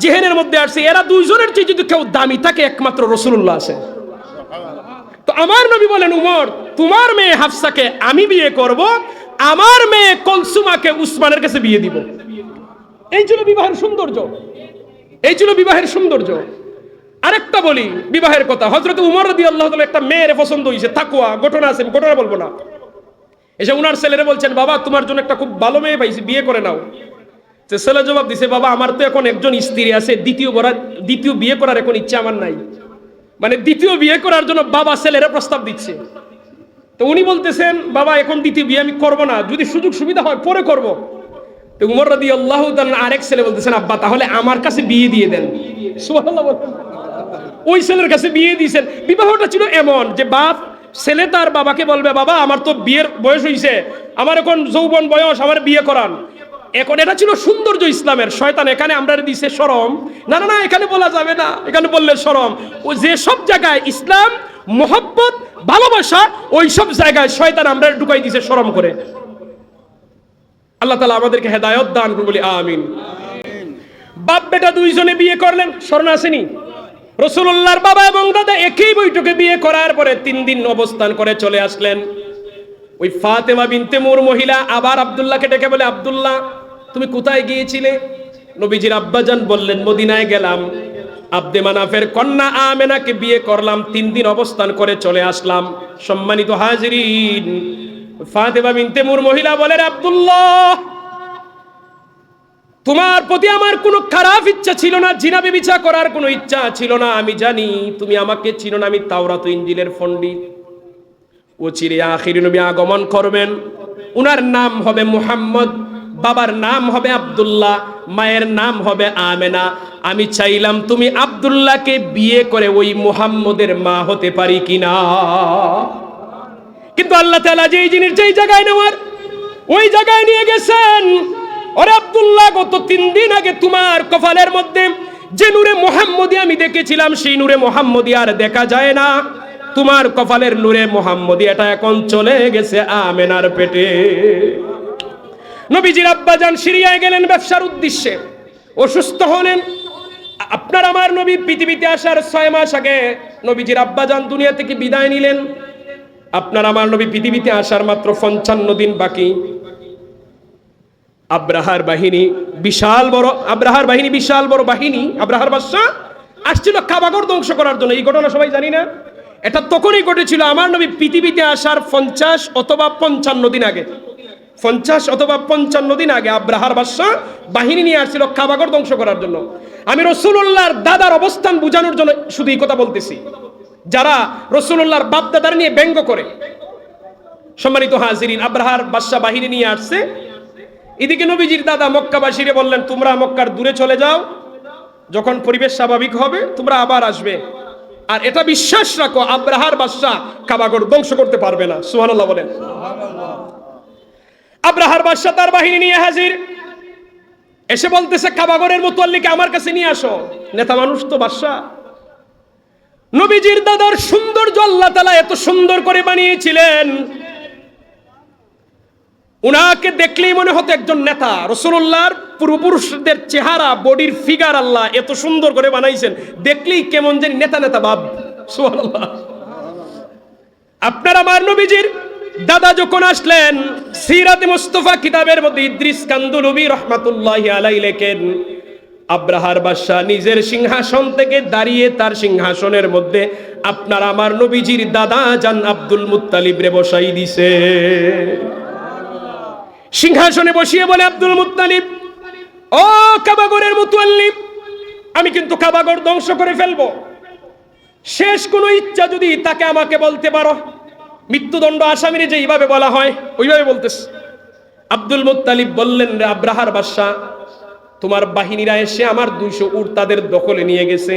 জেহেনের মধ্যে আসছে এরা দুইজনের চেয়ে যদি কেউ দামি থাকে একমাত্র রাসূলুল্লাহ আছে। তো আমার নবী বলেন, উমর, তোমার মেয়ে হাফসাকে আমি বিয়ে করব, আমার মেয়ে কলসুমাকে উসমানের কাছে বিয়ে দিব। এই ছিল বিবাহের সৌন্দর্য, এই ছিল বিবাহের সৌন্দর্য। আরেকটা বলি বিবাহের কথা, হযরত উমর রাদিয়াল্লাহু তাআলা একটা মেয়ের পছন্দ হয়েছে, তাকওয়া, ঘটনা আছে, ঘটনা বলবো না। এসে উনার ছেলেরে বলছেন, বাবা তোমার জন্য একটা খুব ভালো মেয়ে পাইছি, বিয়ে করে নাও। যে ছেলে জবাব দিছে, বাবা আমার তো এখন একজন স্ত্রী আছে, দ্বিতীয় বিয়ে করার এখন ইচ্ছা আমার নাই। মানে দ্বিতীয় বিয়ে করার জন্য বাবা ছেলেরা প্রস্তাব দিচ্ছে। তো উনি বলতেছেন, বাবা এখন দ্বিতীয় বিয়ে আমি করব না, যদি সুযোগ সুবিধা হয় পরে করব। তো উমর রাদিয়াল্লাহু তাআলা আরেক ছেলে বলতেছেন, আব্বা তাহলে আমার কাছে বিয়ে দিয়ে দেন। সুবহানাল্লাহ। ওই ছেলের কাছে বিয়ে দিয়েছেন। বিবাহটা ছিল এমন যে বাপ ছেলে তার বাবাকে বলবে, বাবা আমার তো বিয়ের বয়স হয়েছে, আমার এখন যৌবন বয়স, আমার বিয়ে করান। এখন এটা ছিল সৌন্দর্য ইসলামের। শয়তান এখানে আমরা দিছে শরম, না না না এখানে বলা যাবে না, এখানে বললে শরম। ও যে সব জায়গায় ইসলাম মোহাব্বত ভালোবাসা, ওই সব জায়গায় শয়তান আমরা ঢুকাই দিছে শরম করে। আল্লাহ তাআলা আমাদেরকে হেদায়েত দান করুন, বলি আমিন। বাপ বেটা দুইজনে বিয়ে করলেন, স্মরণ আসেনি? রাসূলুল্লাহর বাবা এবং দাদা একই বৈঠকে বিয়ে করার পরে 3 দিন অবস্থান করে চলে আসলেন। ওই ফাতেমা বিনতে মুর মহিলা আবার আব্দুল্লাহকে ডেকে বলে, আব্দুল্লাহ তুমি কোথায় গিয়েছিলে? নবীজির আব্বাজান বললেন, মদিনায় গেলাম, আব্দে মানাফের কন্যা আমেনাকে বিয়ে করলাম, 3 দিন অবস্থান করে চলে আসলাম। সম্মানিত হাজিরিন, ফাতেমা বিনতে মুর মহিলা বলেন, আব্দুল্লাহ তোমার প্রতি আমার কোনো খারাপ ইচ্ছা ছিল না, জিনা ব্যভিচার করার কোনো ইচ্ছা ছিল না। আমি জানি তুমি আমাকে চিনো না, আমি তাওরাত ও ইনজিলের পণ্ডিত। ও চিরে আখিরি নবী আগমন করবেন, উনার নাম হবে মুহাম্মদ, বাবার নাম হবে আব্দুল্লাহ, মায়ের নাম হবে আমেনা। আমি চাইলাম তুমি আব্দুল্লাহকে বিয়ে করে ওই মুহাম্মদের মা হতে পারি কিনা। কিন্তু আল্লাহ তাআলা যেই জিনিস যেই জায়গায় নেওয়ার ওই জায়গায় নিয়ে গেছেন। ওরে আব্দুল্লাহ, গত 3 দিন আগে তোমার কপালের মধ্যে যে নূরে মুহাম্মদি আমি দেখেছিলাম, সেই নূরে মুহাম্মদি আর দেখা যায় না। তোমার কপালের নূরে মুহাম্মদি এটা এখন চলে গেছে আমেনার পেটে। নবীজির আব্বাজান সিরিয়ায় গেলেন ব্যবসার উদ্দেশ্যে, অসুস্থ হলেন। আপনার আমার নবী পৃথিবীতে আসার 6 মাস আগে নবীজির আব্বাজান দুনিয়া থেকে বিদায় নিলেন। আপনার আমার নবী পৃথিবীতে আসার মাত্র 55 দিন বাকি। আব্রাহার বাহিনী বিশাল বড় বাহিনী, আব্রাহার বাদশা আসছিল কাবাগর ধ্বংস করার জন্য। এই ঘটনা সবাই জানি না? এটা তখনই ঘটেছিল আমার নবী পৃথিবীতে আসার 50 অথবা 55 দিন আগে। 50 অথবা 55 দিন আগে আব্রাহার বাদশা বাহিনী নিয়ে আসছিল কাবাগর ধ্বংস করার জন্য। আমি রাসূলুল্লাহর দাদার অবস্থান বোঝানোর জন্য শুধু এই কথা বলতেছি, যারা রাসূলুল্লাহর বাপ দাদার নিয়ে ব্যঙ্গ করে। সম্মানিত হাজিরিন, আব্রাহার বাদশা বাহিনী নিয়ে আসছে। এদিকে নবীজির দাদা মক্কাবাসীরে বললেন, তোমরা মক্কার দূরে চলে যাও, যখন পরিবেশ স্বাভাবিক হবে তোমরা আবার আসবে। আর এটা বিশ্বাস রাখো, আব্রাহার বাদশা কাবাগর ধ্বংস করতে পারবে না। সুবহানাল্লাহ বলেন। আব্রাহার বাদশা তার বাহিনী নিয়ে হাজির। এসে বলতেছে কাবাগরের মুতাল্লিকে আমার কাছে নিয়ে আসো। নেতা মানুষ তো বাদশা। নবীজির দাদার সৌন্দর্য আল্লাহ তাআলা এত সুন্দর করে বানিয়েছিলেন, উনাকে দেখলেই মনে হতো একজন নেতা। রাসূলুল্লাহর পূর্বপুরুষদের চেহারা, বডির ফিগার আল্লাহ এত সুন্দর করে বানাইছেন, দেখলেই কেমন যেন নেতা নেতা ভাব। সুবহানাল্লাহ। আপনার আমার নবীজির দাদা যখন আসলেন, সিরাতে মুস্তাফা কিতাবের মধ্যে ইদ্রিস কান্দুলুবি রাহমাতুল্লাহি আলাইহি লেখেন, আব্রাহার বাদশা নিজের সিংহাসন থেকে দাঁড়িয়ে তার সিংহাসনের মধ্যে আপনার আমার নবীজির দাদা জান আব্দুল মুত্তালিব রে বসাই দিছে। সিংহাসনে বসিয়ে বলে, আব্দুল মুত্তালিব, ও কাবাগরের মুতাল্লিব, আমি কিন্তু কাবাগর ধ্বংস করে ফেলবো। শেষ কোনো ইচ্ছা যদি তাকে আমাকে বলতে পারো। মৃত্যুদণ্ড আসামিরে যে এইভাবে বলা হয় ওইভাবে বলতেছে। আব্দুল মুত্তালিব বললেন, রে আব্রাহার বাদশা, তোমার বাহিনীরা এসে আমার 200 উট তাদের দখলে নিয়ে গেছে,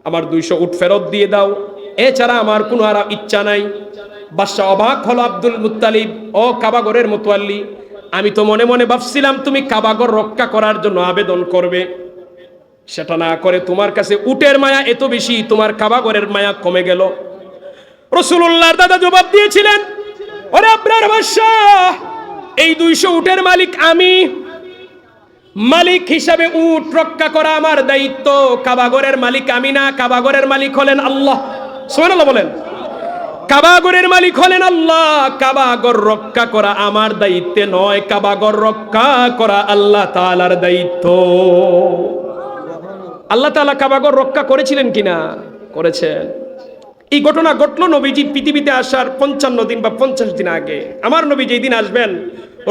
আমার 200 উট ফেরত দিয়ে দাও, এছাড়া আমার কোনো আর ইচ্ছা নাই। বাদশা অবাক হলো। আব্দুল মুত্তালিব, ও কাবাগরের মুতাল্লি, আমি তো মনে মনে ভাবছিলাম তুমি কাবাগর রক্ষা করার জন্য আবেদন করবে, সেটা না করে তোমার কাছে উটের মায়া এত বেশি, তোমার কাবাগরের মায়া কমে গেল। রাসূলুল্লাহর দাদা জবাব দিয়েছিলেন, ওরে আব্রাহার বাদশা, এই 200 উটের মালিক আমি, মালিক হিসাবে উট রক্ষা করা আমার দায়িত্ব। কাবাগরের মালিক আমি না, কাবাগরের মালিক হলেন আল্লাহ। সুবহানাল্লাহ বলেন। কাবাগরের মালিক হলেন আল্লাহ। কাবাগর রক্ষা করা আমার দায়িত্বে নয়, কাবাগর রক্ষা করা আল্লাহ তাআলার দায়িত্ব। আল্লাহ তাআলা কাবাগর রক্ষা করেছিলেন কিনা? করেছেন। এই ঘটনা ঘটলো নবীজি পৃথিবীতে আসার 55 দিন বা 50 দিন আগে। আমার নবী যেই দিন আসবেন,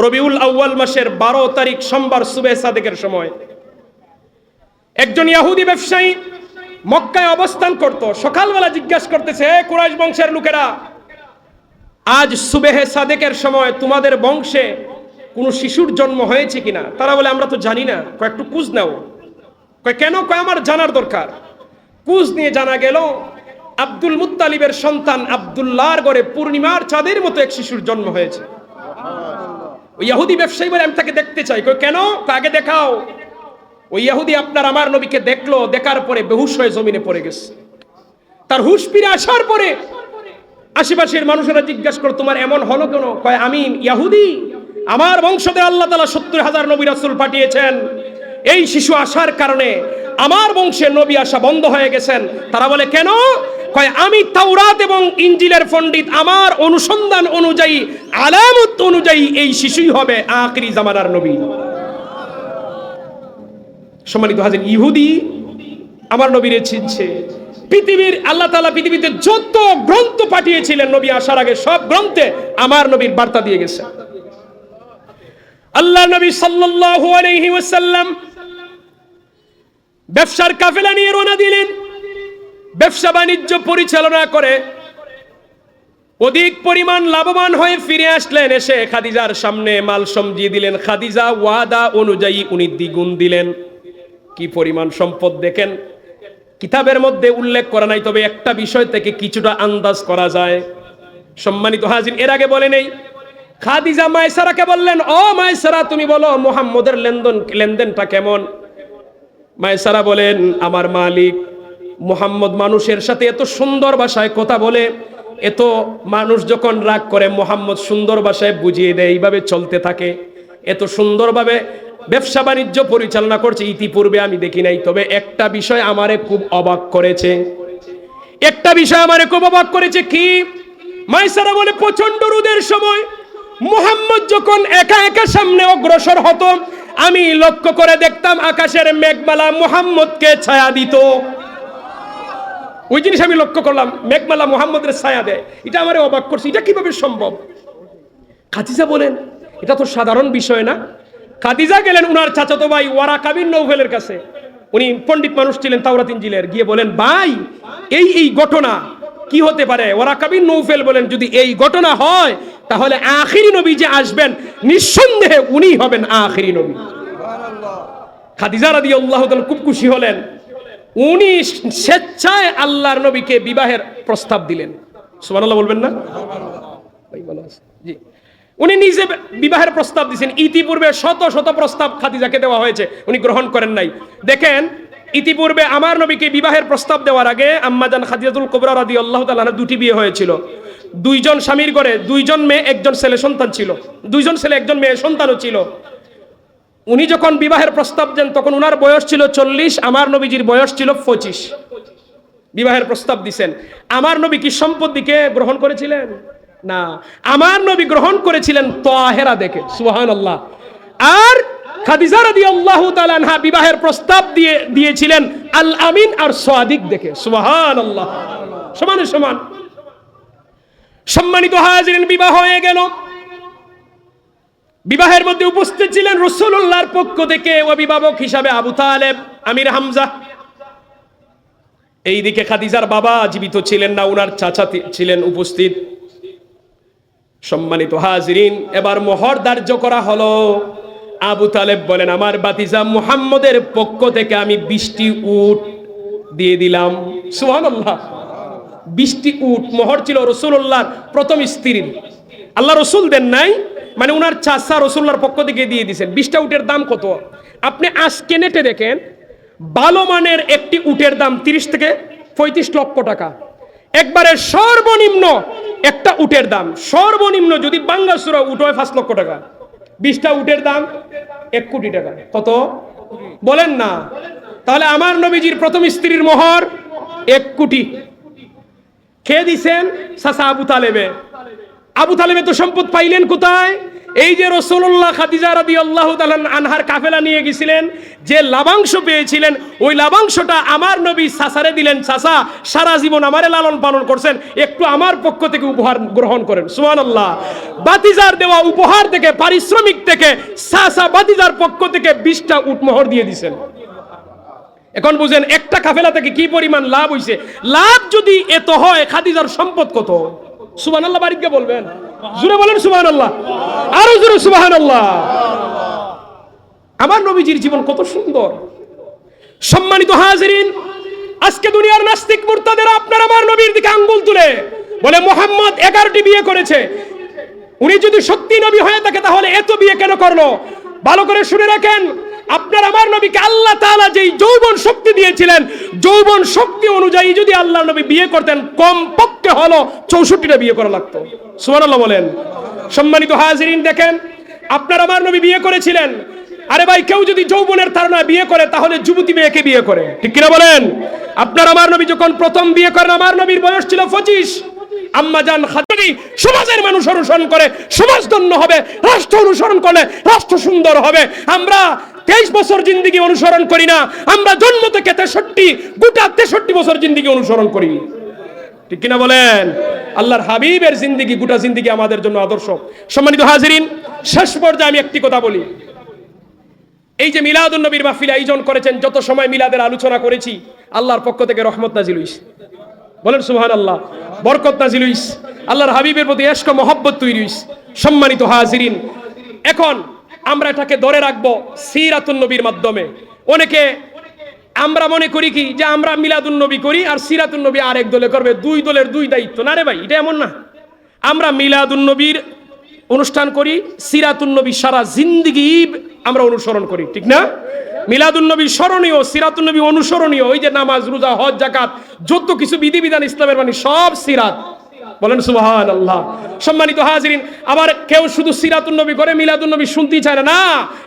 রবিউল আউয়াল মাসের 12 তারিখ সোমবার সুবহে সাদেকের সময়, একজন ইহুদি ব্যবসায়ী মক্কায় অবস্থান করত। সকালবেলা জিজ্ঞাসা করতেছে, হে কুরাইশ বংশের লোকেরা, আজ সুবহে সাদেকের সময় তোমাদের বংশে কোন শিশুর জন্ম হয়েছে কিনা? তারা বলে, আমরা তো জানি না। একটু খোঁজ নাও। কেন? আমার জানার দরকার। খোঁজ নিয়ে জানা গেল আব্দুল মুত্তালিবের সন্তান আব্দুল্লাহর ঘরে পূর্ণিমার চাঁদের মতো এক শিশুর জন্ম হয়েছে। ওই ইহুদি ব্যবসায়ী বলে, আমি তাকে দেখতে চাই। কেন? আগে দেখাও। ওই ইহুদি আপনার আমার নবীকে দেখলো, দেখার পরে বেহুশ হয়ে জমিনে পড়ে গেছে। তার হুশ ফিরে আসার পরে আশেপাশের মানুষেরা জিজ্ঞাসা করে, তোমার এমন হলো কেন? কয়, আমি ইহুদি, আমার বংশধর আল্লাহ তাআলা 70,000 নবী রাসূল পাঠিয়েছেন, এই শিশু আসার কারণে আমার বংশে নবী আসা বন্ধ হয়ে গেছেন। তারা বলে, কেন? কয়, আমি তাওরাত এবং ইনজিলের পণ্ডিত, আমার অনুসন্ধান অনুযায়ী, আলামত অনুযায়ী এই শিশুই হবে আখিরি জামানার নবী। সম্মানিত হাজির, ইহুদি আমার নবীরে চিনছে। পৃথিবীর আল্লাহ তাআলা পৃথিবীতে যত গ্রন্থ পাঠিয়েছিলেন নবী আসার আগে, সব গ্রন্থে আমার নবীর বার্তা দিয়ে গেছে। আল্লাহ নবী সাল্লাল্লাহু আলাইহি ওয়াসাল্লাম ব্যবসার কাফেলা নিয়ে রওনা দিলেন। ব্যবসা বাণিজ্য পরিচালনা করে অধিক পরিমাণ লাভবান হয়ে ফিরে আসলেন। এসে খাদিজার সামনে মাল সমজিয়ে দিলেন। খাদিজা ওয়াদা অনুযায়ী উনি দ্বিগুণ দিলেন। কি পরিমাণ সম্পদ দেখেন, কিতাবের মধ্যে উল্লেখ করা নাই, তবে একটা বিষয় থেকে কিছুটা আন্দাজ করা যায়। সম্মানিত হাজির, এর আগে বলে নেই, খাদিজা মায়সারাকে বললেন, ও মায়সারা, তুমি বলো মুহাম্মদের লেনদেনটা কেমন? মায়সারা বলেন, আমার মালিক মুহাম্মদ মানুষের সাথে এত সুন্দর ভাষায় কথা বলে, এত মানুষ যখন রাগ করে মুহাম্মদ সুন্দর ভাষায় বুঝিয়ে দেয়, এইভাবে চলতে থাকে। এত সুন্দরভাবে ব্যবসা বাণিজ্য পরিচালনা করছে, ইতিপূর্বে আমি দেখি নাই। তবে একটা বিষয় আমারে খুব অবাক করেছে, একটা বিষয় আমারে খুব অবাক করেছে। কি? মায়সারা বলে, প্রচন্ড রোদের সময় মুহাম্মদ যখন একা একা সামনে অগ্রসর হতো, আমি লক্ষ্য করে দেখতাম আকাশের মেঘমালা মুহাম্মদকে ছায়া দিত। ওই জিনিস আমি লক্ষ্য করলাম, মেঘমালা মুহাম্মদের ছায়া দেয়। এটা আমারে অবাক করছে, এটা কিভাবে সম্ভব? খাদিজা বলেন, এটা তো সাধারণ বিষয় না। খাদিজা গেলেন উনার চাচাতো ভাই ওয়ারাকা বিন নওফেলের কাছে। উনি পণ্ডিত মানুষ ছিলেন তাওরাত ইনজিলের। গিয়ে বলেন, ভাই, এই ঘটনা কি হতে পারে? ওয়ারাকা বিন নওফেল বলেন, যদি এই ঘটনা হয় তাহলে আখিরি নবী যে আসবেন, নিঃসন্দেহে উনি হবেন আখিরি নবী। খাদিজা রাদিয়াল্লাহু তাআলা খুব খুশি হলেন। উনি স্বেচ্ছায় আল্লাহর নবীকে বিবাহের প্রস্তাব দিলেন। সুবহানাল্লাহ বলবেন না? ভাই ভালো আছে জি। উনি নিজে বিবাহের প্রস্তাব দিয়েছেন। ইতিপূর্বে শত শত প্রস্তাব খাদিজাকে দেওয়া হয়েছে, উনি গ্রহণ করেন নাই। দেখেন, ইতিপূর্বে আমার নবীকে বিবাহের প্রস্তাব দেওয়ার আগে আম্মাজান খাদিজাতুল কুবরা রাদিয়াল্লাহু তাআলা আনহা দুটি বিয়ে হয়েছিল। দুইজন স্বামীর ঘরে দুইজন মেয়ে একজন ছেলে সন্তান ছিল, দুইজন ছেলে একজন মেয়ে সন্তানও ছিল। উনি যখন বিবাহের প্রস্তাব দেন তখন উনার বয়স ছিল 40, আমার নবীজির বয়স ছিল 25। বিবাহের প্রস্তাব দিছেন। আমার নবী কি সম্পত্তিকে গ্রহণ করেছিলেন? না, আমার নবী গ্রহণ করেছিলেন তাহেরা দেখে। সুবহানাল্লাহ। আর খাদিজা রাদিয়াল্লাহু তাআলা আনহা বিবাহের প্রস্তাব দিয়েছিলেন আল আমিন আর সাদিক দেখে। সুবহানাল্লাহ। সমানে সমান। সম্মানিত হাজিরিন, বিবাহ হয়ে গেল। বিবাহের মধ্যে উপস্থিত ছিলেন রাসূলুল্লাহর পক্ষ থেকে অভিভাবক হিসাবে আবু তালেব, আমির হামজা। এইদিকে খাদিজার বাবা জীবিত ছিলেন না, উনার চাচা ছিলেন উপস্থিত। সম্মানিত হাজিরিন, এবার মোহর ধার্য করা হলো। আবু তালেব বলেন, আমার ভাতিজা মুহাম্মদের পক্ষ থেকে আমি 20টি উট দিয়ে দিলাম। সুবহানাল্লাহ। 20টি উট মোহর ছিল রাসূলুল্লাহর প্রথম স্ত্রীর। আল্লাহ রাসূল দেন নাই, মানে উনার চাচা রাসূলুল্লাহর পক্ষ থেকে দিয়ে দিয়েছেন। 20টা উটের দাম কত? আপনি আজকে নেটে দেখেন, ভালো মানের একটি উটের দাম 30 থেকে 35 লক্ষ টাকা। একবারে সর্বনিম্ন একটা উটের দাম, সর্বনিম্ন যদি বাঙ্গাসুরা উট হয় 5 লক্ষ টাকা। 20টা উটের দাম 1 কোটি টাকা। কত বলেন না? তাহলে আমার নবীজির প্রথম স্ত্রীর মোহর 1 কোটি। খেয়ে দিছেন চাচা আবু তালেবে। আবু তালেবে তো সম্পদ পাইলেন কোথায়? এই যে রাসূলুল্লাহ খাদিজা রাদিয়াল্লাহু তাআলা আনহার কাফেলা নিয়ে গেছিলেন, যে লাভাংশ পেয়েছিলেন, ওই লাভাংশটা আমার নবী চাচারে দিলেন। চাচা সারা জীবন আমারে লালন পালন করছেন, একটু আমার পক্ষ থেকে উপহার গ্রহণ করেন। সুবহানাল্লাহ। ভাতিজার দেওয়া উপহার থেকে, পারিশ্রমিক থেকে চাচা ভাতিজার পক্ষ থেকে 20টা উট মোহর দিয়ে দিয়েছেন। এখন বুঝেন একটা কাফেলা থেকে কি পরিমাণ লাভ হইছে। লাভ যদি এত হয়, খাদিজার সম্পদ কত? সুবহানাল্লাহ বাড়িতে বলবেন, জোরে বলেন সুবহানাল্লাহ, আরো জোরে সুবহানাল্লাহ। আমার নবীজির জীবন কত সুন্দর। সম্মানিত হাজিরিন, আজকে দুনিয়ার নাস্তিক মুরতাদেরা আপনার আমার নবীর দিকে আঙ্গুল তুলে বলে মুহাম্মদ 11টি বিয়ে করেছে। উনি যদি সত্যি নবী হয়ে থাকে তাহলে এত বিয়ে কেন করলো? ভালো করে শুনে রাখেন, আপনার আমার নবীকে আল্লাহ তাআলা যেই যৌবন শক্তি দিয়েছিলেন, যৌবন শক্তি অনুযায়ী যদি আল্লাহ নবী বিয়ে করতেন, কম পক্ষে হলো 64টা বিয়ে করা লাগতো। সুবহানাল্লাহ বলেন। সম্মানিত হাজিরিন, দেখেন আপনার আমার নবী বিয়ে করেছিলেন। আরে ভাই, কেউ যদি যৌবনের তাড়নায় বিয়ে করে তাহলে যুবতী মেয়েকে বিয়ে করে, ঠিক কিনা বলেন? আপনার আমার নবী যখন প্রথম বিয়ে করেন, আমার নবীর বয়স ছিল 25। আম্মাজান খাদিজা সমাজের মানুষ অনুসরণ করে সমাজ ধন্য হবে, রাষ্ট্র অনুসরণ করলে রাষ্ট্র সুন্দর হবে। আমরা 23 বছর জিন্দেগি অনুসরণ করি না, আমরা জন্ম থেকে 63 বছর জিন্দেগি অনুসরণ করি, ঠিক কিনা বলেন? আল্লাহর হাবিবের জিন্দেগি, গোটা জিন্দেগি আমাদের জন্য আদর্শ। সম্মানিত হাজিরিন, শেষ পর্যায়ে আমি একটি কথা বলি। এই যে মিলাদুন নবীর মাহফিল আয়োজন করেছেন, যত সময় মিলাদের আলোচনা করেছি, আল্লাহর পক্ষ থেকে রহমত নাজিল হইছে। বলেন সুবহানাল্লাহ। বরকত নাজিল হইছে, আল্লাহর হাবিবের প্রতি ইশক মহব্বত তৈরি হইছে। সম্মানিত হাজিরিন, এখন আমরা এটাকে ধরে রাখবো সিরাতুন নবীর মাধ্যমে। অনেকে আমরা মনে করি কি যে আমরা মিলাদুন নবী করি আর সিরাতুন নবী আরেক দলে করবে, দুই দলের দুই দায়িত্ব। না রে ভাই, এটা এমন না। আমরা মিলাদুন নবীর অনুষ্ঠান করি, সিরাতুন নবী সারা জিন্দেগি আমরা অনুসরণ করি, ঠিক না? মিলাদুন নবী স্মরণীয়, সিরাতুন নবী অনুসরণীয়। ওই যে নামাজ, রোজা, হজ, যাকাত, যত কিছু বিধিবিধান ইসলামের মানে সব সিরাত। বলেন সুবহানাল্লাহ। সম্মানিত হাজিরিন, আবার কেউ শুধু সিরাতুন নবী করে, মিলাদুন নবী শুনতেই চায় না। না,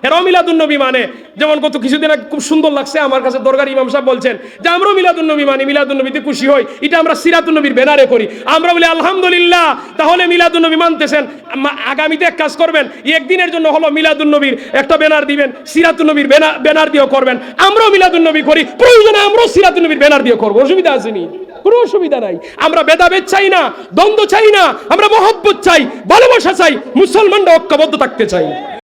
এরাও মিলাদুন নবী মানে। যেমন গত কিছুদিন আগে খুব সুন্দর লাগছে, আমার কাছে দরগার ইমাম সাহেব বলছেন যে আমরাও মিলাদুন নবী মানি, মিলাদুন নবীতে খুশি হই, এটা আমরা সিরাতুন নবীর ব্যানারে করি। আমরা বলি আলহামদুলিল্লাহ, তাহলে মিলাদুন নবী মানতেছেন। আগামীতে এক কাজ করবেন, একদিনের জন্য হলো মিলাদুন নবীর একটা ব্যানার দিবেন, সিরাতুন নবীর ব্যানার দিয়েও করবেন। আমরাও মিলাদুন নবী করি, প্রয়োজনে আমরাও সিরাতুন নবীর ব্যানার দিয়ে করবো, অসুবিধা আসেনি, কোনো অসুবিধা নাই। আমরা ভেদাভেদ চাই না, দ্বন্দ্ব চাই না, আমরা মহব্বত চাই, ভালোবাসা চাই, মুসলমানরা ঐক্যবদ্ধ থাকতে চাই।